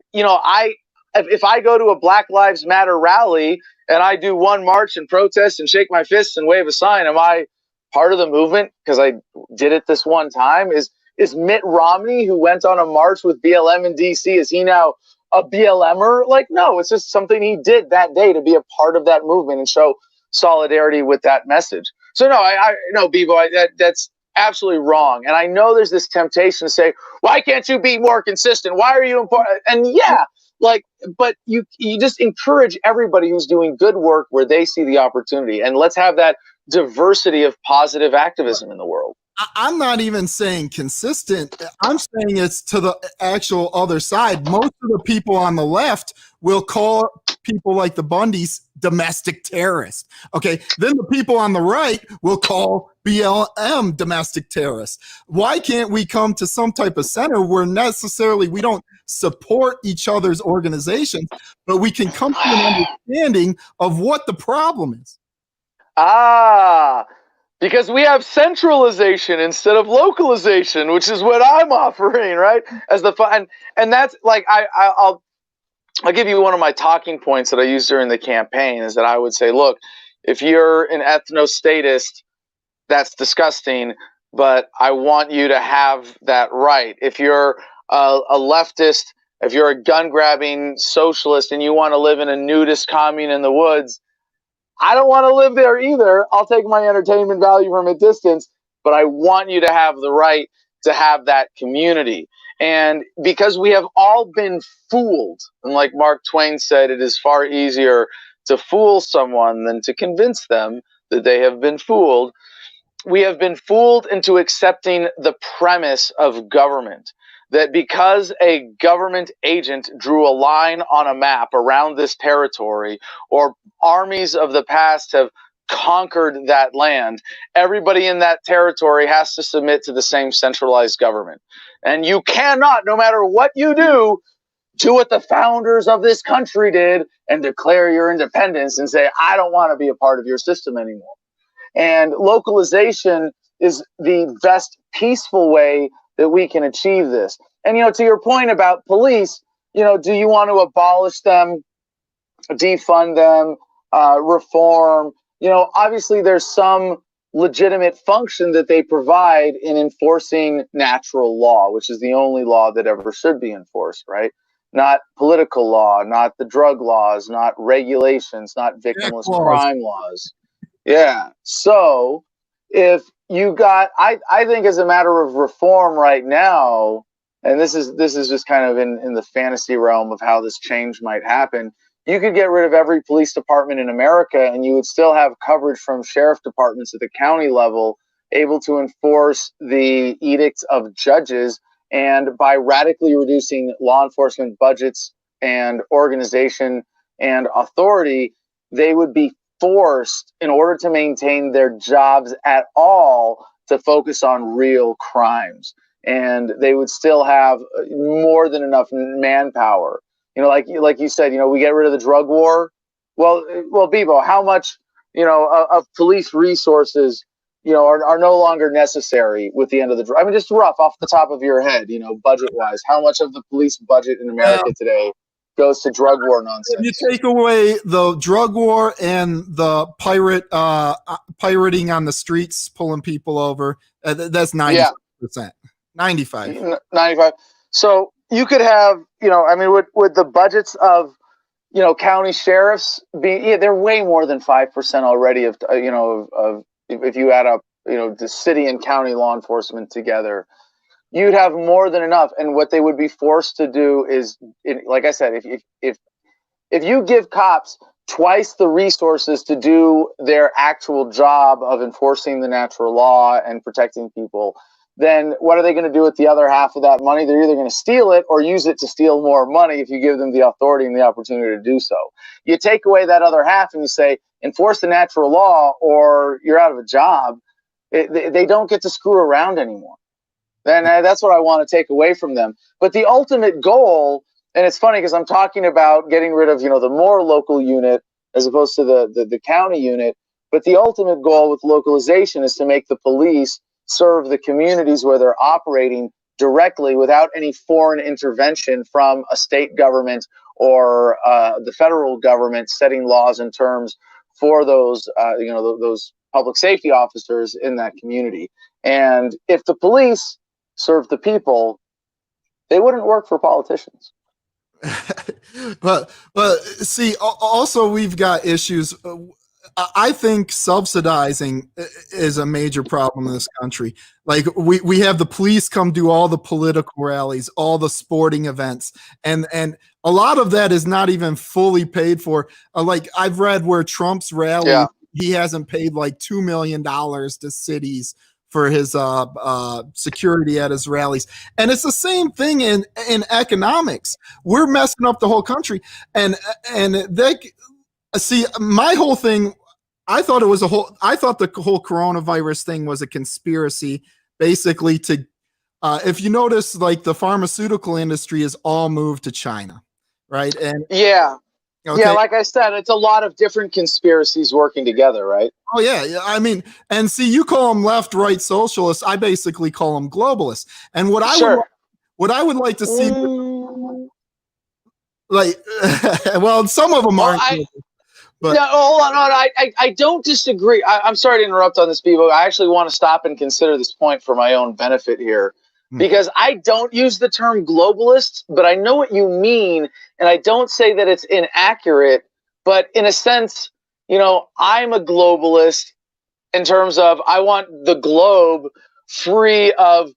if I go to a Black Lives Matter rally and I do one march and protest and shake my fists and wave a sign, am I part of the movement because I did it this one time? Is Mitt Romney, who went on a march with BLM in DC, is he now a BLMer? Like, no, it's just something he did that day to be a part of that movement and show solidarity with that message. So no, I no, Bebo, that's absolutely wrong. And I know there's this temptation to say, why can't you be more consistent? Why are you important? And yeah, like, but you just encourage everybody who's doing good work where they see the opportunity. And let's have that diversity of positive activism in the world. I'm not even saying consistent. I'm saying it's to the actual other side. Most of the people on the left will call people like the Bundys domestic terrorists. Okay. Then the people on the right will call BLM domestic terrorists. Why can't we come to some type of center where necessarily we don't support each other's organizations, but we can come to an understanding of what the problem is? Because we have centralization instead of localization, which is what I'm offering, right? As the fun, and that's like I'll give you one of my talking points that I used during the campaign is that I would say, look, if you're an ethnostatist, that's disgusting, but I want you to have that right. If you're a leftist, if you're a gun-grabbing socialist and you want to live in a nudist commune in the woods, I don't want to live there either. I'll take my entertainment value from a distance, but I want you to have the right to have that community. And because we have all been fooled, and like Mark Twain said, it is far easier to fool someone than to convince them that they have been fooled. We have been fooled into accepting the premise of government, that because a government agent drew a line on a map around this territory, or armies of the past have conquered that land, everybody in that territory has to submit to the same centralized government. And you cannot, no matter what you do what the founders of this country did and declare your independence and say, I don't want to be a part of your system anymore. And localization is the best peaceful way that we can achieve this. And, to your point about police, do you want to abolish them, defund them, reform? Obviously there's some legitimate function that they provide in enforcing natural law, which is the only law that ever should be enforced, right? Not political law, not the drug laws, not regulations, not victimless crime laws. Yeah. So if you got, I think as a matter of reform right now, and this is just kind of in the fantasy realm of how this change might happen, you could get rid of every police department in America and you would still have coverage from sheriff departments at the county level able to enforce the edicts of judges. And by radically reducing law enforcement budgets and organization and authority, they would be forced, in order to maintain their jobs at all, to focus on real crimes. And they would still have more than enough manpower. Like you said, we get rid of the drug war. Well, Bebo, how much, of police resources, are no longer necessary with the end of the drug? I mean, just rough off the top of your head, budget-wise, how much of the police budget in America today goes to drug war nonsense? If you take away the drug war and the pirating on the streets, pulling people over, that's 90%. 95. 95. So you could have, would the budgets of, county sheriffs be, they're way more than 5% already of if you add up, the city and county law enforcement together, you'd have more than enough. And what they would be forced to do is, like I said, if you give cops twice the resources to do their actual job of enforcing the natural law and protecting people, then what are they going to do with the other half of that money? They're either going to steal it or use it to steal more money if you give them the authority and the opportunity to do so. You take away that other half and you say, enforce the natural law or you're out of a job. They don't get to screw around anymore. And that's what I want to take away from them. But the ultimate goal, and it's funny because I'm talking about getting rid of, the more local unit as opposed to the county unit. But the ultimate goal with localization is to make the police serve the communities where they're operating directly without any foreign intervention from a state government or the federal government setting laws and terms for those, those public safety officers in that community. And if the police serve the people, they wouldn't work for politicians. but see, also we've got issues. I think subsidizing is a major problem in this country. Like we have the police come do all the political rallies, all the sporting events, and a lot of that is not even fully paid for. Like I've read where Trump's rally, he hasn't paid like $2 million to cities for his security at his rallies. And it's the same thing in economics. We're messing up the whole country. And they see, my whole thing, I thought the whole coronavirus thing was a conspiracy, basically to, if you notice, like the pharmaceutical industry is all moved to China, right? And yeah. Okay. Yeah, like I said, it's a lot of different conspiracies working together, right? Oh, yeah. I mean, and see, you call them left, right, socialists. I basically call them globalists. And what I would like to see, like, well, some of them aren't. But no, hold on. I don't disagree. I'm sorry to interrupt on this, Bebo. I actually want to stop and consider this point for my own benefit here. Because I don't use the term globalist, but I know what you mean, and I don't say that it's inaccurate, but in a sense, you know, I'm a globalist in terms of I want the globe free of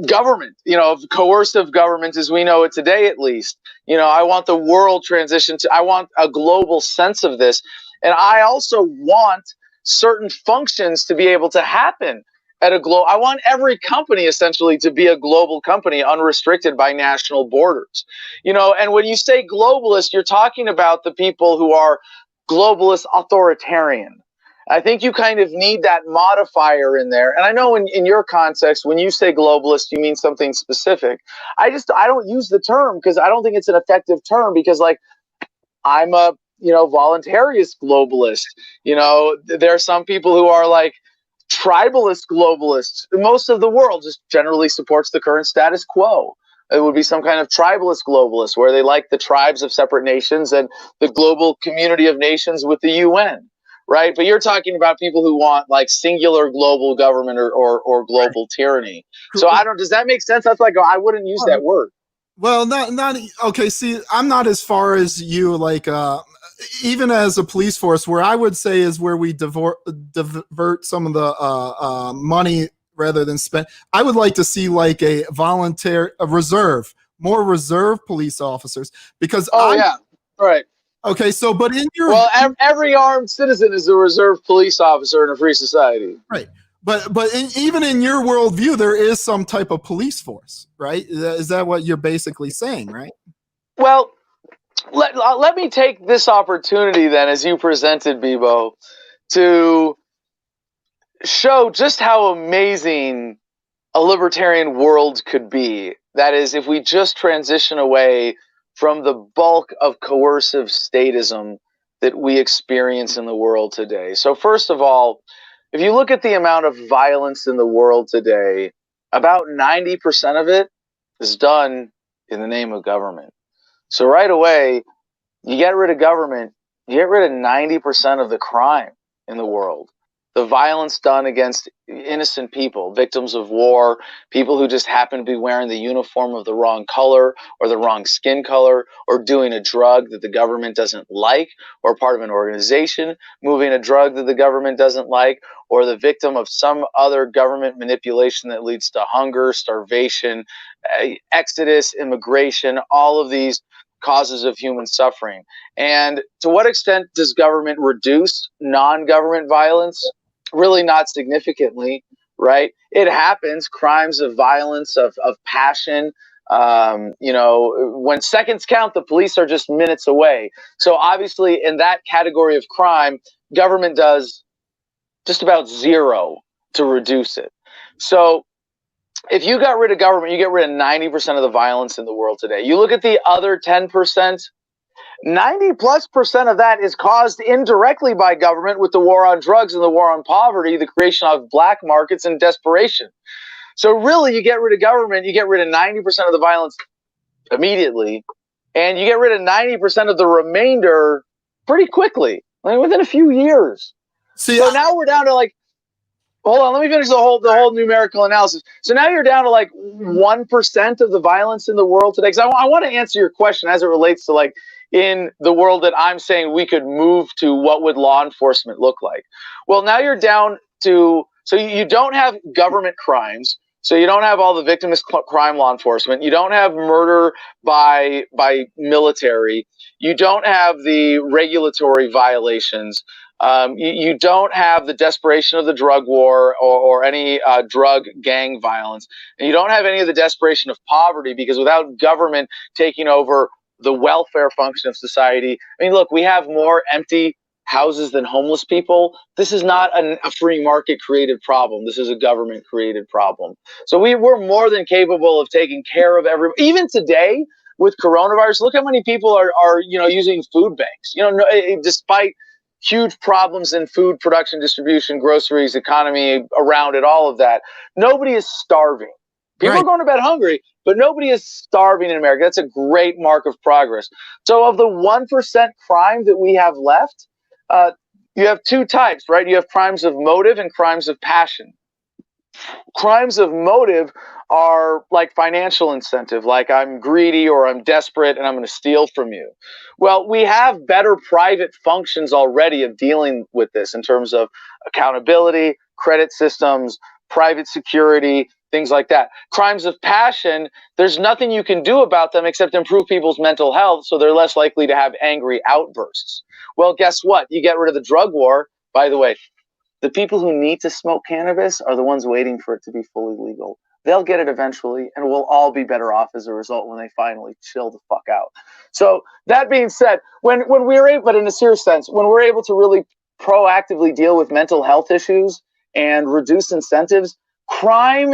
government, you know, of coercive government as we know it today, at least. You know, I want the world transition to, I want a global sense of this. And I also want certain functions to be able to happen at a global. I want every company essentially to be a global company, unrestricted by national borders. You know, and when you say globalist, you're talking about the people who are globalist authoritarian. I think you kind of need that modifier in there. And I know in your context, when you say globalist, you mean something specific. I don't use the term because I don't think it's an effective term, because like I'm a, you know, voluntarist globalist. You know, there are some people who are like tribalist globalists. Most of the world just generally supports the current status quo. It would be some kind of tribalist globalist where they like the tribes of separate nations and the global community of nations with the UN. Right. But you're talking about people who want like singular global government or global tyranny. So does that make sense? That's like, I wouldn't use that word. Well, not okay. See, I'm not as far as you, like, even as a police force, where I would say is where we divert some of the money rather than spend. I would like to see like a reserve, more reserve police officers, because yeah, right. Okay, so but in your every armed citizen is a reserve police officer in a free society, right? But even in your worldview, there is some type of police force, right? Is that what you're basically saying, right? Well, let me take this opportunity then, as you presented, Bebo, to show just how amazing a libertarian world could be. That is, if we just transition away from the bulk of coercive statism that we experience in the world today. So first of all, if you look at the amount of violence in the world today, about 90% of it is done in the name of government. So right away, you get rid of government, you get rid of 90% of the crime in the world. The violence done against innocent people, victims of war, people who just happen to be wearing the uniform of the wrong color or the wrong skin color, or doing a drug that the government doesn't like, or part of an organization moving a drug that the government doesn't like, or the victim of some other government manipulation that leads to hunger, starvation, exodus, immigration, all of these causes of human suffering. And to what extent does government reduce non-government violence? Really not significantly, right? It happens, crimes of violence, of passion. You know, when seconds count, the police are just minutes away. So obviously in that category of crime, government does just about zero to reduce it. So if you got rid of government, you get rid of 90% of the violence in the world today. You look at the other 10%, 90+% of that is caused indirectly by government with the war on drugs and the war on poverty, the creation of black markets and desperation. So really, you get rid of government, you get rid of 90% of the violence immediately, and you get rid of 90% of the remainder pretty quickly, like within a few years. So now we're down to like hold on, let me finish the whole numerical analysis. So now you're down to like 1% of the violence in the world today. Because I want to answer your question as it relates to like in the world that I'm saying we could move to, what would law enforcement look like? Well, now you're down to, so you don't have government crimes. So you don't have all the victimless crime law enforcement. You don't have murder by military. You don't have the regulatory violations. You don't have the desperation of the drug war or any drug gang violence. And you don't have any of the desperation of poverty, because without government taking over the welfare function of society, I mean, look, we have more empty houses than homeless people. This is not a free market created problem. This is a government created problem. So we're more than capable of taking care of everyone. Even today with coronavirus, look how many people are using food banks. Despite huge problems in food production, distribution, groceries, economy around it, all of that, nobody is starving. People are going to bed hungry, but nobody is starving in America. That's a great mark of progress. So of the 1% crime that we have left, you have two types, right? You have crimes of motive and crimes of passion. Crimes of motive are like financial incentive, like I'm greedy or I'm desperate and I'm going to steal from you. Well, we have better private functions already of dealing with this in terms of accountability, credit systems, private security, things like that. Crimes of passion, there's nothing you can do about them except improve people's mental health so they're less likely to have angry outbursts. Well, guess what? You get rid of the drug war. By the way, the people who need to smoke cannabis are the ones waiting for it to be fully legal. They'll get it eventually, and we'll all be better off as a result when they finally chill the fuck out. So that being said, when we're able, but in a serious sense, when we're able to really proactively deal with mental health issues and reduce incentives, crime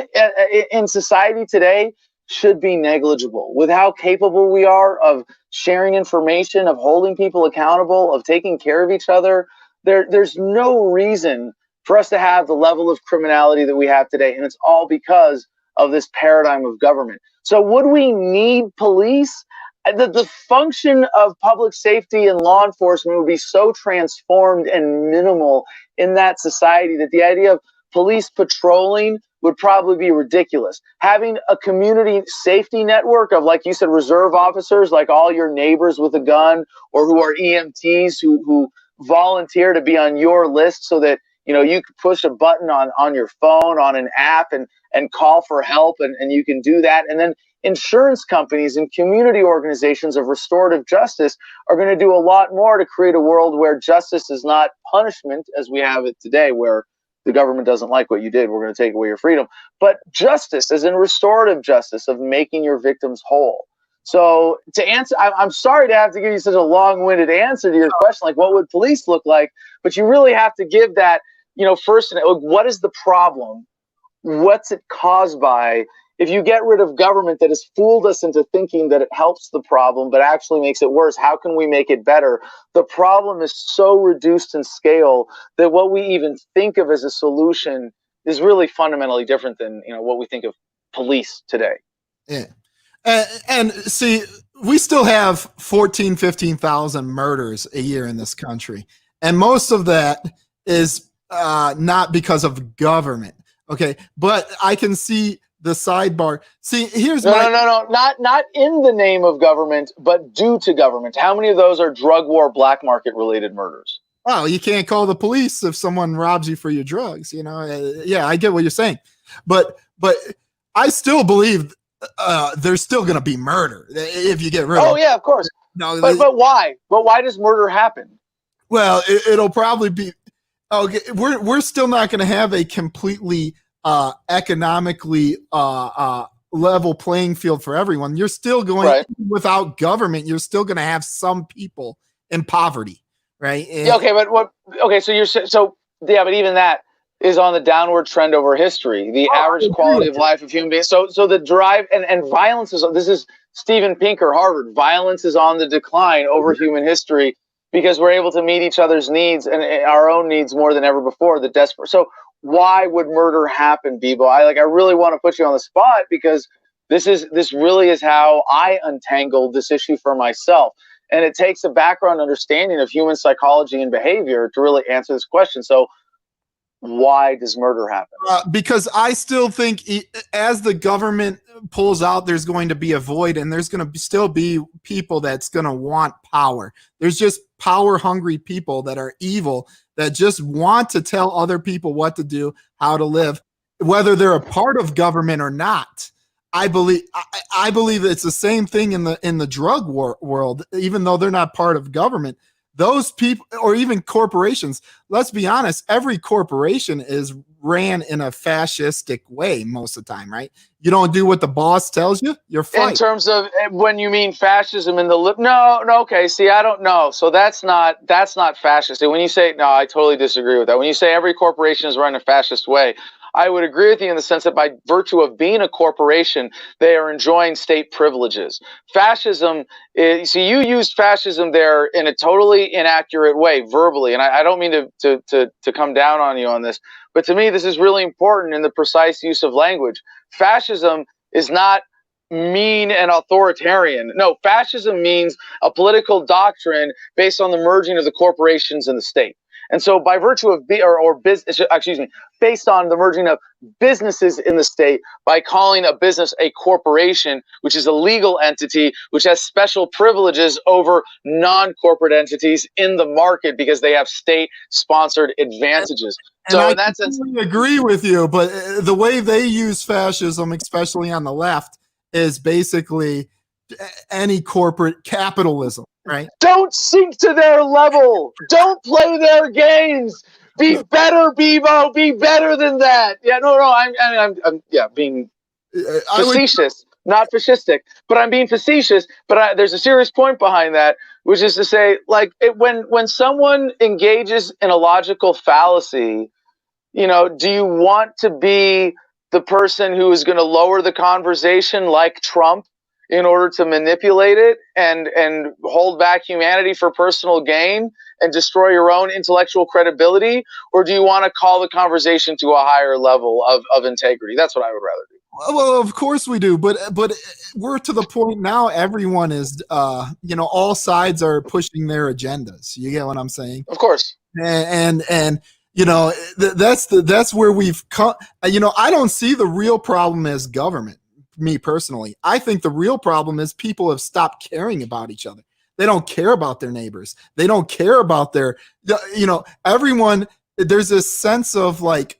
in society today should be negligible. With how capable we are of sharing information, of holding people accountable, of taking care of each other, there's no reason for us to have the level of criminality that we have today. And it's all because of this paradigm of government. So would we need police? The function of public safety and law enforcement would be so transformed and minimal in that society that the idea of police patrolling would probably be ridiculous. Having a community safety network of, like you said, reserve officers, like all your neighbors with a gun, or who are EMTs who volunteer to be on your list so that you can push a button on your phone, on an app, and call for help, and you can do that. And then insurance companies and community organizations of restorative justice are going to do a lot more to create a world where justice is not punishment as we have it today, where the government doesn't like what you did, we're going to take away your freedom, but justice as in restorative justice of making your victims whole. So to answer, I'm sorry to have to give you such a long-winded answer to your question, like what would police look like? But you really have to give that, first, what is the problem? What's it caused by? If you get rid of government that has fooled us into thinking that it helps the problem, but actually makes it worse, how can we make it better? The problem is so reduced in scale that what we even think of as a solution is really fundamentally different than what we think of police today. Yeah. And see, we still have 15,000 murders a year in this country. And most of that is not because of government. Okay. But I can see the sidebar. See, here's no, not in the name of government, but due to government. How many of those are drug war, black market related murders? Oh, you can't call the police if someone robs you for your drugs. Yeah, I get what you're saying. But I still believe there's still going to be murder if you get rid of. Oh yeah, of course. No, but why? But why does murder happen? Well, it'll probably be okay. We're still not going to have a completely economically level playing field for everyone. You're still going without government. You're still going to have some people in poverty, right? And, yeah, okay, but what? Okay, but even that is on the downward trend over history. The average quality of life of human beings. So the drive and violence is. This is Steven Pinker, Harvard. Violence is on the decline over human history because we're able to meet each other's needs and our own needs more than ever before. The desperate. So why would murder happen, Bebo? I really want to put you on the spot because this really is how I untangled this issue for myself. And it takes a background understanding of human psychology and behavior to really answer this question. So why does murder happen? Because I still think as the government pulls out, there's going to be a void, and there's going to still be people that's going to want power. There's just power hungry people that are evil, that just want to tell other people what to do, how to live, whether they're a part of government or not. I believe it's the same thing in the drug world, even though they're not part of government. Those people, or even corporations, let's be honest, every corporation is ran in a fascistic way most of the time, right? You don't do what the boss tells you, you're fired. In terms of when you mean fascism in the no, okay, see, I don't know. So that's not fascist. When you say, no, I totally disagree with that. When you say every corporation is run in a fascist way, I would agree with you in the sense that by virtue of being a corporation, they are enjoying state privileges. Fascism is, see, you used fascism there in a totally inaccurate way, verbally, and I don't mean to come down on you on this, but to me, this is really important in the precise use of language. Fascism is not mean and authoritarian. No, fascism means a political doctrine based on the merging of the corporations and the state. And so by virtue of based on the merging of businesses in the state, by calling a business a corporation, which is a legal entity, which has special privileges over non-corporate entities in the market because they have state-sponsored advantages. And so in that sense, I agree with you, but the way they use fascism, especially on the left, is basically any corporate capitalism, right? Don't sink to their level. Don't play their games. Be better, Bebo. Be better than that. Yeah, no. I'm being facetious, not fascistic, but I'm being facetious. But there's a serious point behind that, which is to say, like, when someone engages in a logical fallacy, do you want to be the person who is going to lower the conversation like Trump in order to manipulate it and hold back humanity for personal gain and destroy your own intellectual credibility? Or do you want to call the conversation to a higher level of integrity? That's what I would rather do. Well, of course we do, but we're to the point now, everyone is, all sides are pushing their agendas. You get what I'm saying? Of course. And that's where we've come. I don't see the real problem as government. Me personally, I think the real problem is people have stopped caring about each other. They don't care about their neighbors. They don't care about their, everyone. There's this sense of like,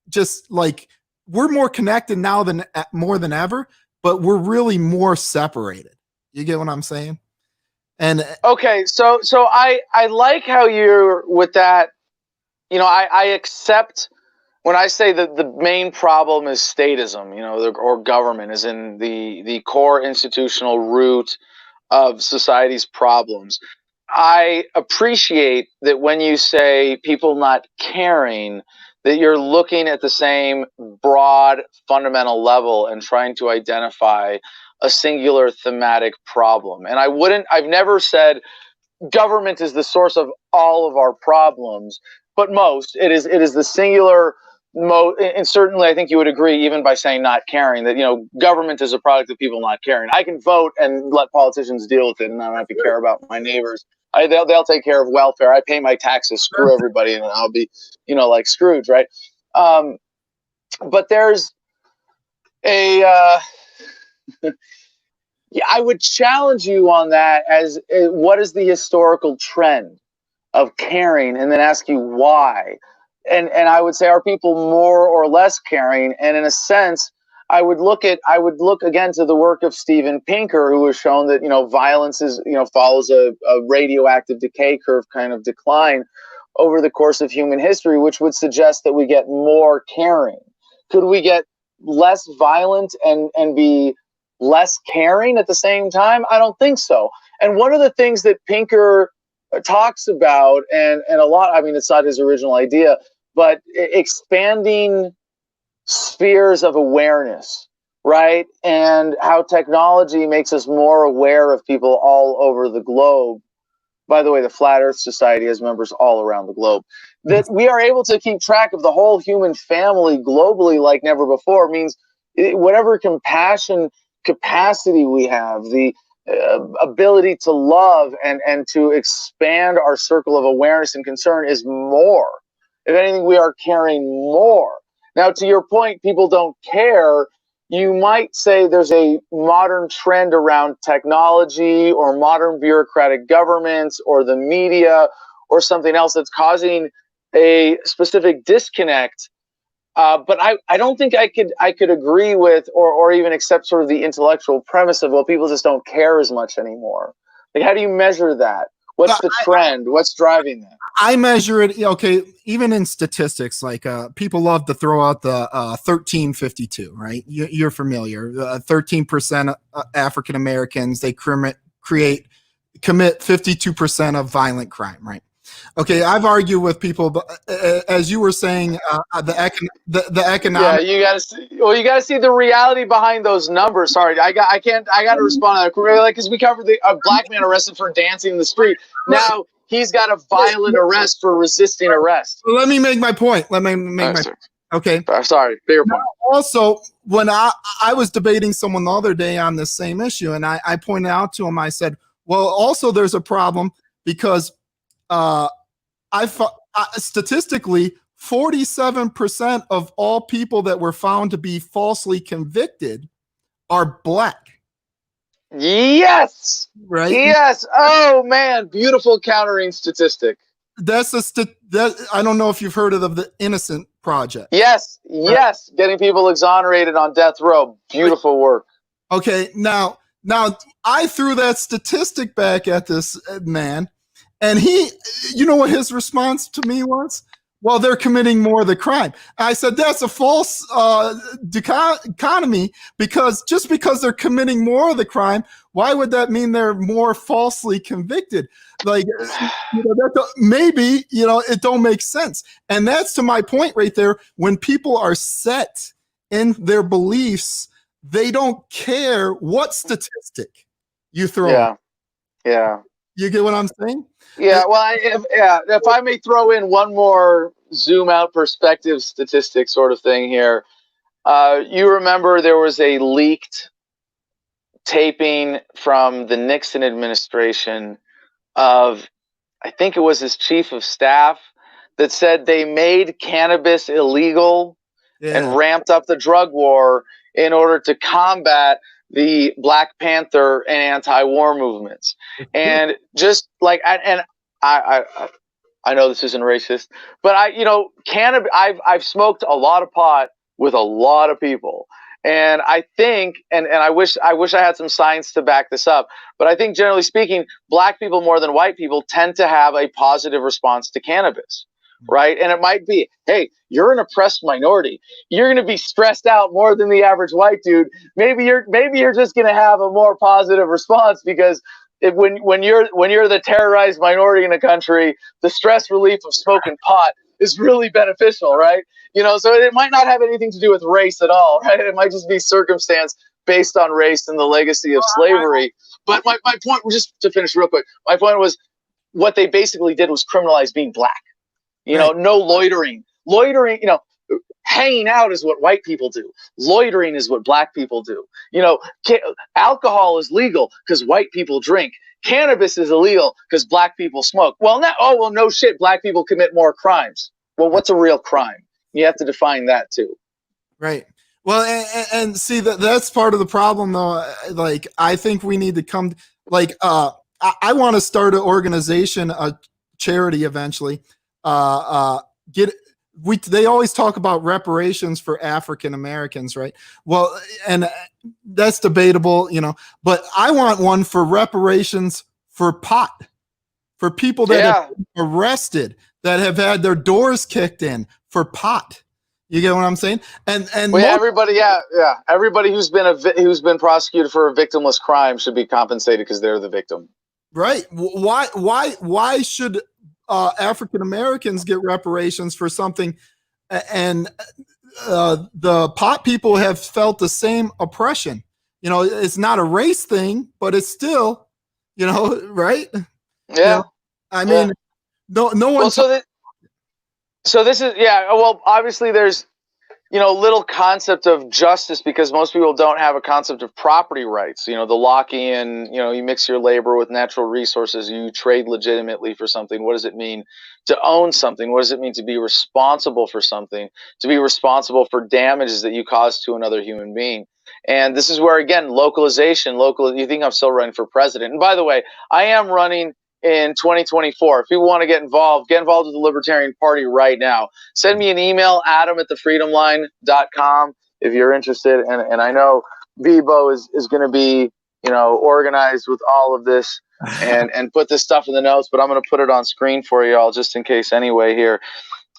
just like we're more connected now than more than ever, but we're really more separated. You get what I'm saying? And okay, so I like how you're with that. I accept. When I say that the main problem is statism, or government is in the core institutional root of society's problems, I appreciate that when you say people not caring, that you're looking at the same broad fundamental level and trying to identify a singular thematic problem. And I've never said government is the source of all of our problems, but most. It is the singular. And certainly I think you would agree, even by saying not caring, that government is a product of people not caring. I can vote and let politicians deal with it, and I don't have to care about my neighbors. They'll take care of welfare. I pay my taxes, screw everybody, and I'll be like Scrooge, right? But there's a I would challenge you on that as what is the historical trend of caring, and then ask you why. And I would say, are people more or less caring? And in a sense, I would look again to the work of Steven Pinker, who has shown that violence is follows a radioactive decay curve kind of decline over the course of human history, which would suggest that we get more caring. Could we get less violent and be less caring at the same time? I don't think so. And one of the things that Pinker talks about, and a lot, it's not his original idea, but expanding spheres of awareness, right? And how technology makes us more aware of people all over the globe. By the way, the Flat Earth Society has members all around the globe. That we are able to keep track of the whole human family globally like never before means whatever compassion capacity we have, the ability to love and to expand our circle of awareness and concern is more If anything, we are caring more. Now, to your point, people don't care. You might say there's a modern trend around technology or modern bureaucratic governments or the media or something else that's causing a specific disconnect. But I don't think I could agree with or even accept sort of the intellectual premise of, well, people just don't care as much anymore. Like, how do you measure that? What's the trend? What's driving that? I measure it, okay, even in statistics, like people love to throw out the 1352, right? You're familiar. 13% African Americans, they commit 52% of violent crime, right? Okay, I've argued with people, but as you were saying, the economic. Yeah, you got to see. Well, you got to see the reality behind those numbers. Sorry, I got to respond to that, like, because we covered a black man arrested for dancing in the street. Now he's got a violent arrest for resisting arrest. Let me make my point. Okay. Sorry, bigger point. Also, when I was debating someone the other day on this same issue, and I pointed out to him, I said, well, also there's a problem because statistically, 47% of all people that were found to be falsely convicted are black. Yes. Right. Yes. Oh man, beautiful countering statistic. That's I don't know if you've heard of the Innocent Project. Yes. Yes. Getting people exonerated on death row. Beautiful work. Okay. Now I threw that statistic back at this man, and you know what his response to me was? Well, they're committing more of the crime. I said, that's a false dichotomy, because just because they're committing more of the crime, why would that mean they're more falsely convicted? Like, maybe, it don't make sense. And that's to my point right there. When people are set in their beliefs, they don't care what statistic you throw. Yeah. Yeah. You get what I'm saying? Yeah, well, if I may throw in one more zoom out perspective statistic sort of thing here. You remember there was a leaked taping from the Nixon administration of, I think it was his chief of staff, that said they made cannabis illegal and ramped up the drug war in order to combat the Black Panther and anti-war movements. And just like, and I know this isn't racist, but cannabis, I've smoked a lot of pot with a lot of people. And I think, and I wish I had some science to back this up, but I think generally speaking, black people more than white people tend to have a positive response to cannabis. Right. And it might be, hey, you're an oppressed minority. You're going to be stressed out more than the average white dude. Maybe you're just going to have a more positive response, because when you're the terrorized minority in a country, the stress relief of smoking pot is really beneficial. Right. So it might not have anything to do with race at all. Right. It might just be circumstance based on race and the legacy of slavery. But my point, just to finish real quick, my point was what they basically did was criminalize being black. No loitering. Loitering, hanging out is what white people do. Loitering is what black people do. Alcohol is legal because white people drink. Cannabis is illegal because black people smoke. Well, no shit. Black people commit more crimes. Well, what's a real crime? You have to define that too. Right. Well, and see that's part of the problem, though. Like, I think we need to come. Like, I want to start an organization, a charity, eventually. They always talk about reparations for African Americans, right? Well, and that's debatable, but I want one for reparations for pot, for people that have been arrested, that have had their doors kicked in for pot. You get what I'm saying? And everybody who's been prosecuted for a victimless crime should be compensated because they're the victim. Right. Why should African Americans get reparations for something, and the pot people have felt the same oppression? It's not a race thing, but it's still, right? Yeah. I mean, no one. Well, so this is, well, obviously there's little concept of justice, because most people don't have a concept of property rights. The Lockean, you mix your labor with natural resources, you trade legitimately for something. What does it mean to own something? What does it mean to be responsible for something? To be responsible for damages that you cause to another human being. And this is where, again, localization, you think I'm still running for president. And by the way, I am running in 2024. If people want to get involved with the Libertarian Party right now. Send me an email, adam@thefreedomline.com, if you're interested. And I know Vibo is going to be, organized with all of this and put this stuff in the notes, but I'm going to put it on screen for you all just in case anyway here.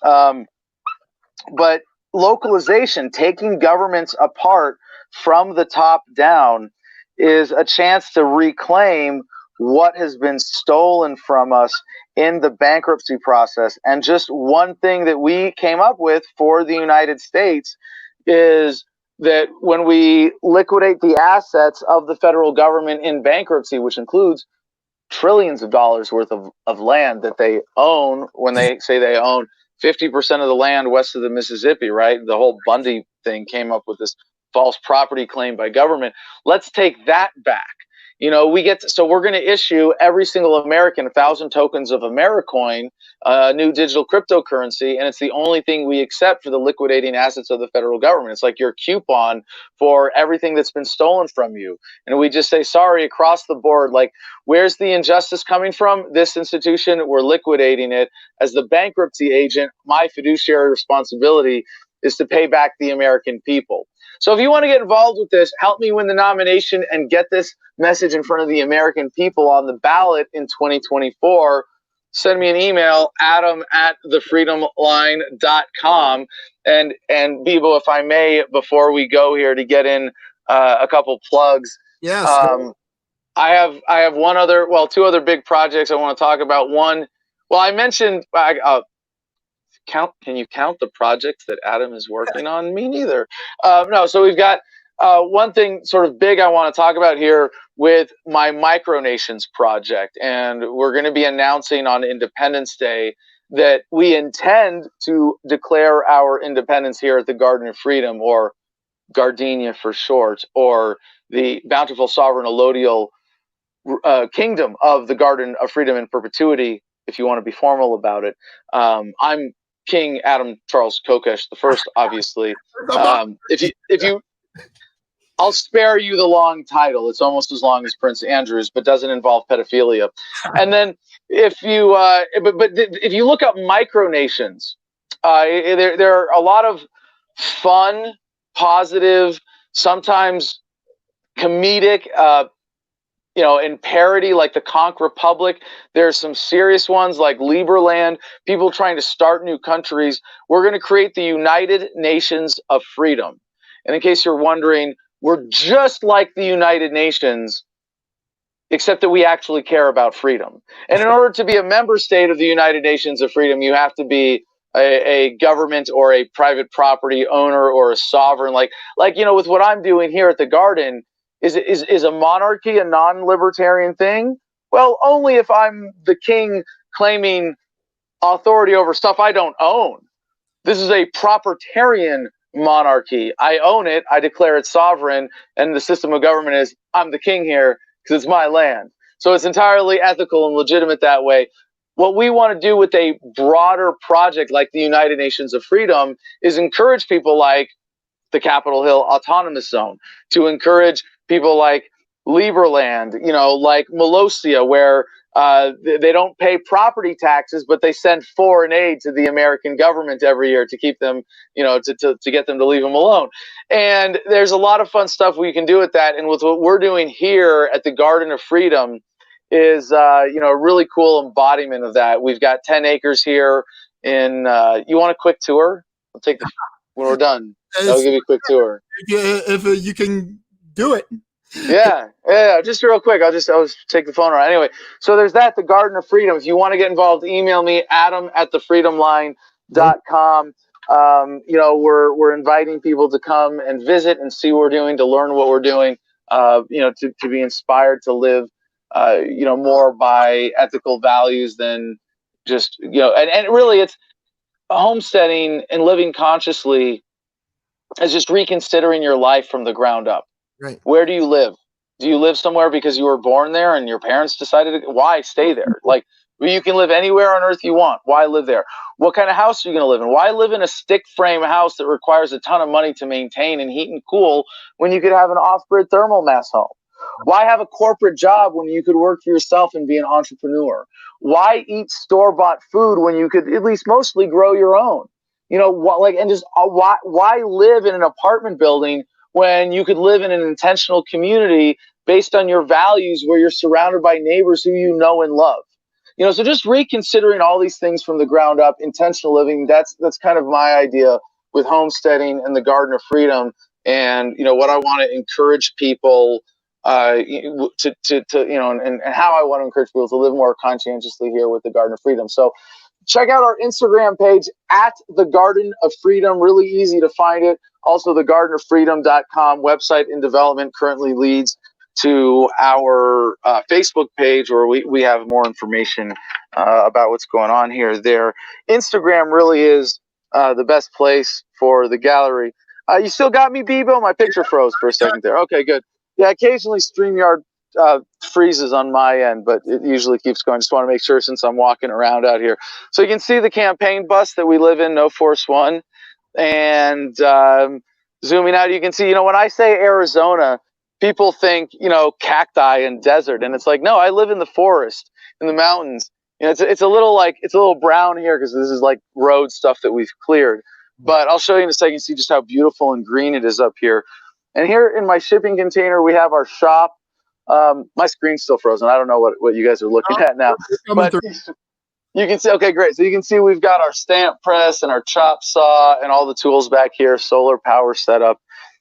But localization, taking governments apart from the top down, is a chance to reclaim what has been stolen from us in the bankruptcy process. And just one thing that we came up with for the United States is that when we liquidate the assets of the federal government in bankruptcy, which includes trillions of dollars worth of land that they own, when they say they own 50% of the land west of the Mississippi, right? The whole Bundy thing came up with this false property claim by government. Let's take that back. So we're going to issue every single American 1,000 tokens of Americoin, a new digital cryptocurrency, and it's the only thing we accept for the liquidating assets of the federal government. It's like your coupon for everything that's been stolen from you. And we just say, sorry, across the board. Like, where's the injustice coming from? This institution, we're liquidating it. As the bankruptcy agent, my fiduciary responsibility is to pay back the American people. So if you want to get involved with this, help me win the nomination and get this message in front of the American people on the ballot in 2024. Send me an email, adam@thefreedomline.com. And Bibo, if I may, before we go here, to get in a couple plugs. Yes. I have two other big projects I want to talk about. One, I mentioned can you count the projects that Adam is working on? Me neither. No, so we've got one thing sort of big I want to talk about here with my Micronations project. And we're going to be announcing on Independence Day that we intend to declare our independence here at the Garden of Freedom, or Gardenia for short, or the bountiful sovereign allodial kingdom of the Garden of Freedom in perpetuity, if you want to be formal about it. I'm King Adam Charles Kokesh the first, obviously. I'll spare you the long title. It's almost as long as Prince Andrew's, but doesn't involve pedophilia. And then if you if you look up micronations, there are a lot of fun, positive, sometimes comedic, in parody, like the Conch Republic. There's some serious ones like Liberland, people trying to start new countries. We're going to create the United Nations of Freedom. And in case you're wondering, we're just like the United Nations, except that we actually care about freedom. And in order to be a member state of the United Nations of Freedom, you have to be a government or a private property owner or a sovereign. Like with what I'm doing here at the Garden, is a monarchy a non-libertarian thing? Well, only if I'm the king claiming authority over stuff I don't own. This is a proprietarian monarchy. I own it, I declare it sovereign, and the system of government is I'm the king here because it's my land. So it's entirely ethical and legitimate that way. What we want to do with a broader project like the United Nations of Freedom is encourage people like the Capitol Hill Autonomous Zone, to encourage people like Liberland, like Molossia, where they don't pay property taxes, but they send foreign aid to the American government every year to keep them, to get them to leave them alone. And there's a lot of fun stuff we can do with that. And with what we're doing here at the Garden of Freedom is, a really cool embodiment of that. We've got 10 acres here in, you want a quick tour? I'll take the, when we're done, I'll give you a quick tour. If you can do it. Yeah, just real quick. I'll just take the phone around. Anyway, so there's that, the Garden of Freedom. If you want to get involved, email me, adam@thefreedomline.com. We're inviting people to come and visit and see what we're doing, to learn what we're doing, to be inspired to live, more by ethical values than just, and really it's homesteading and living consciously is just reconsidering your life from the ground up. Right. Where do you live? Do you live somewhere because you were born there and your parents decided to? Why stay there? Like, you can live anywhere on earth you want. Why live there? What kind of house are you going to live in? Why live in a stick frame house that requires a ton of money to maintain and heat and cool when you could have an off-grid thermal mass home? Why have a corporate job when you could work for yourself and be an entrepreneur? Why eat store-bought food when you could at least mostly grow your own? You know, why live in an apartment building when you could live in an intentional community based on your values, where you're surrounded by neighbors who you know and love? You know, so just reconsidering all these things from the ground up, intentional living, that's kind of my idea with homesteading and the Garden of Freedom. And, you know, what I want to encourage people and how I want to encourage people to live more conscientiously here with the Garden of Freedom. So check out our Instagram page at the Garden of Freedom. Really easy to find it. Also, the gardenofreedom.com website in development currently leads to our Facebook page, where we have more information about what's going on here. There, Instagram really is the best place for the gallery. You still got me, Bebo? My picture froze for a second there. Okay, good. Yeah, occasionally StreamYard freezes on my end, but it usually keeps going. Just want to make sure, since I'm walking around out here. So you can see the campaign bus that we live in, No Force One. And zooming out, you can see, when I say Arizona, people think, cacti and desert. And it's like, no, I live in the forest, in the mountains. It's a little brown here because this is like road stuff that we've cleared. But I'll show you in a second, see just how beautiful and green it is up here. And here in my shipping container, we have our shop. My screen's still frozen. I don't know what you guys are looking at now. But you can see, okay, great. So you can see we've got our stamp press and our chop saw and all the tools back here, solar power setup.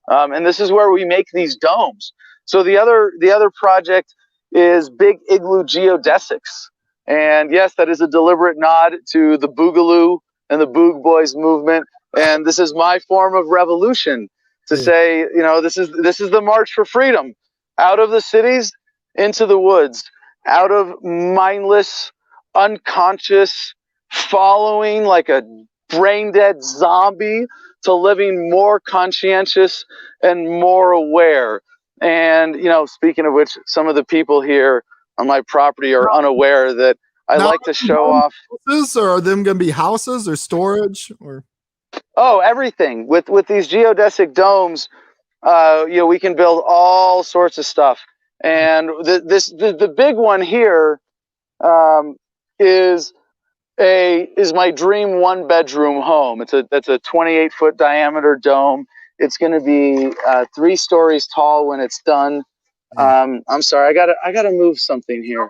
And this is where we make these domes. So the other project is Big Igloo Geodesics. And yes, that is a deliberate nod to the Boogaloo and the Boog Boys movement. And this is my form of revolution to say, this is the march for freedom, out of the cities into the woods, out of mindless, unconscious following like a brain dead zombie to living more conscientious and more aware. And, speaking of which, some of the people here on my property are unaware that I like to show off. Houses, or are them going to be houses or storage or? Oh, everything. With these geodesic domes, we can build all sorts of stuff. And the big one here is my dream 1-bedroom home. That's a 28-foot diameter dome. It's going to be 3 stories tall when it's done. I'm sorry, I gotta move something here.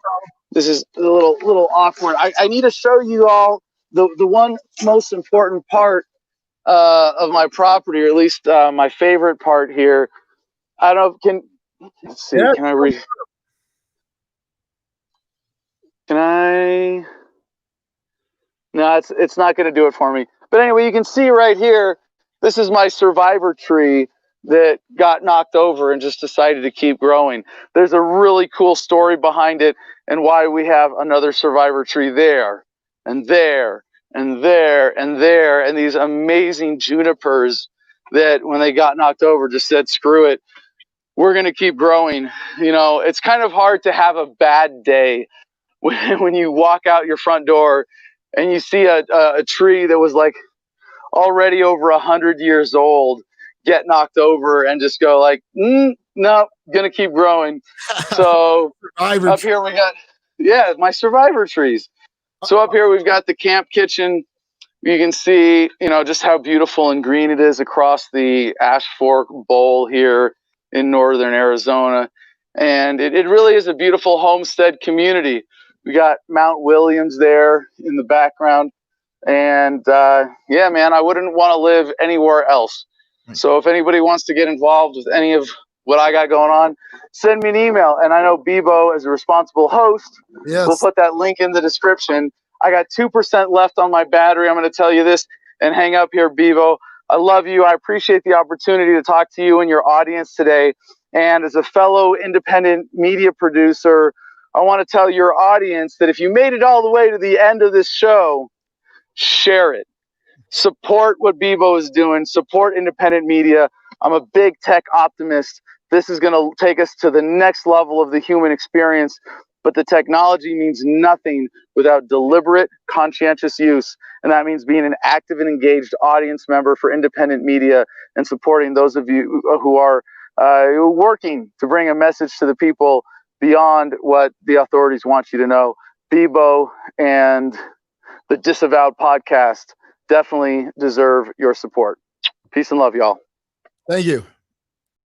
This is a little awkward. I need to show you all the one most important part of my property, or at least my favorite part here. I don't know. Let's see. Yeah. Can I? No, it's not going to do it for me. But anyway, you can see right here, this is my survivor tree that got knocked over and just decided to keep growing. There's a really cool story behind it and why we have another survivor tree there and there and there and there, and these amazing junipers that when they got knocked over just said, screw it, we're going to keep growing. It's kind of hard to have a bad day when you walk out your front door and you see a tree that was like already over 100 years old get knocked over and just go like, no, gonna keep growing. So up here we got, my survivor trees. So up here we've got the camp kitchen. You can see, just how beautiful and green it is across the Ash Fork Bowl here in northern Arizona. And it really is a beautiful homestead community. We got Mount Williams there in the background. And man, I wouldn't want to live anywhere else. So if anybody wants to get involved with any of what I got going on, send me an email. And I know Bebo, as a responsible host, will put that link in the description. I got 2% left on my battery. I'm going to tell you this and hang up here, Bebo. I love you. I appreciate the opportunity to talk to you and your audience today. And as a fellow independent media producer, I want to tell your audience that if you made it all the way to the end of this show, share it. Support what Bebo is doing. Support independent media. I'm a big tech optimist. This is going to take us to the next level of the human experience. But the technology means nothing without deliberate, conscientious use. And that means being an active and engaged audience member for independent media and supporting those of you who are working to bring a message to the people beyond what the authorities want you to know. Bebo and the Disavowed podcast definitely deserve your support. Peace and love, y'all. Thank you.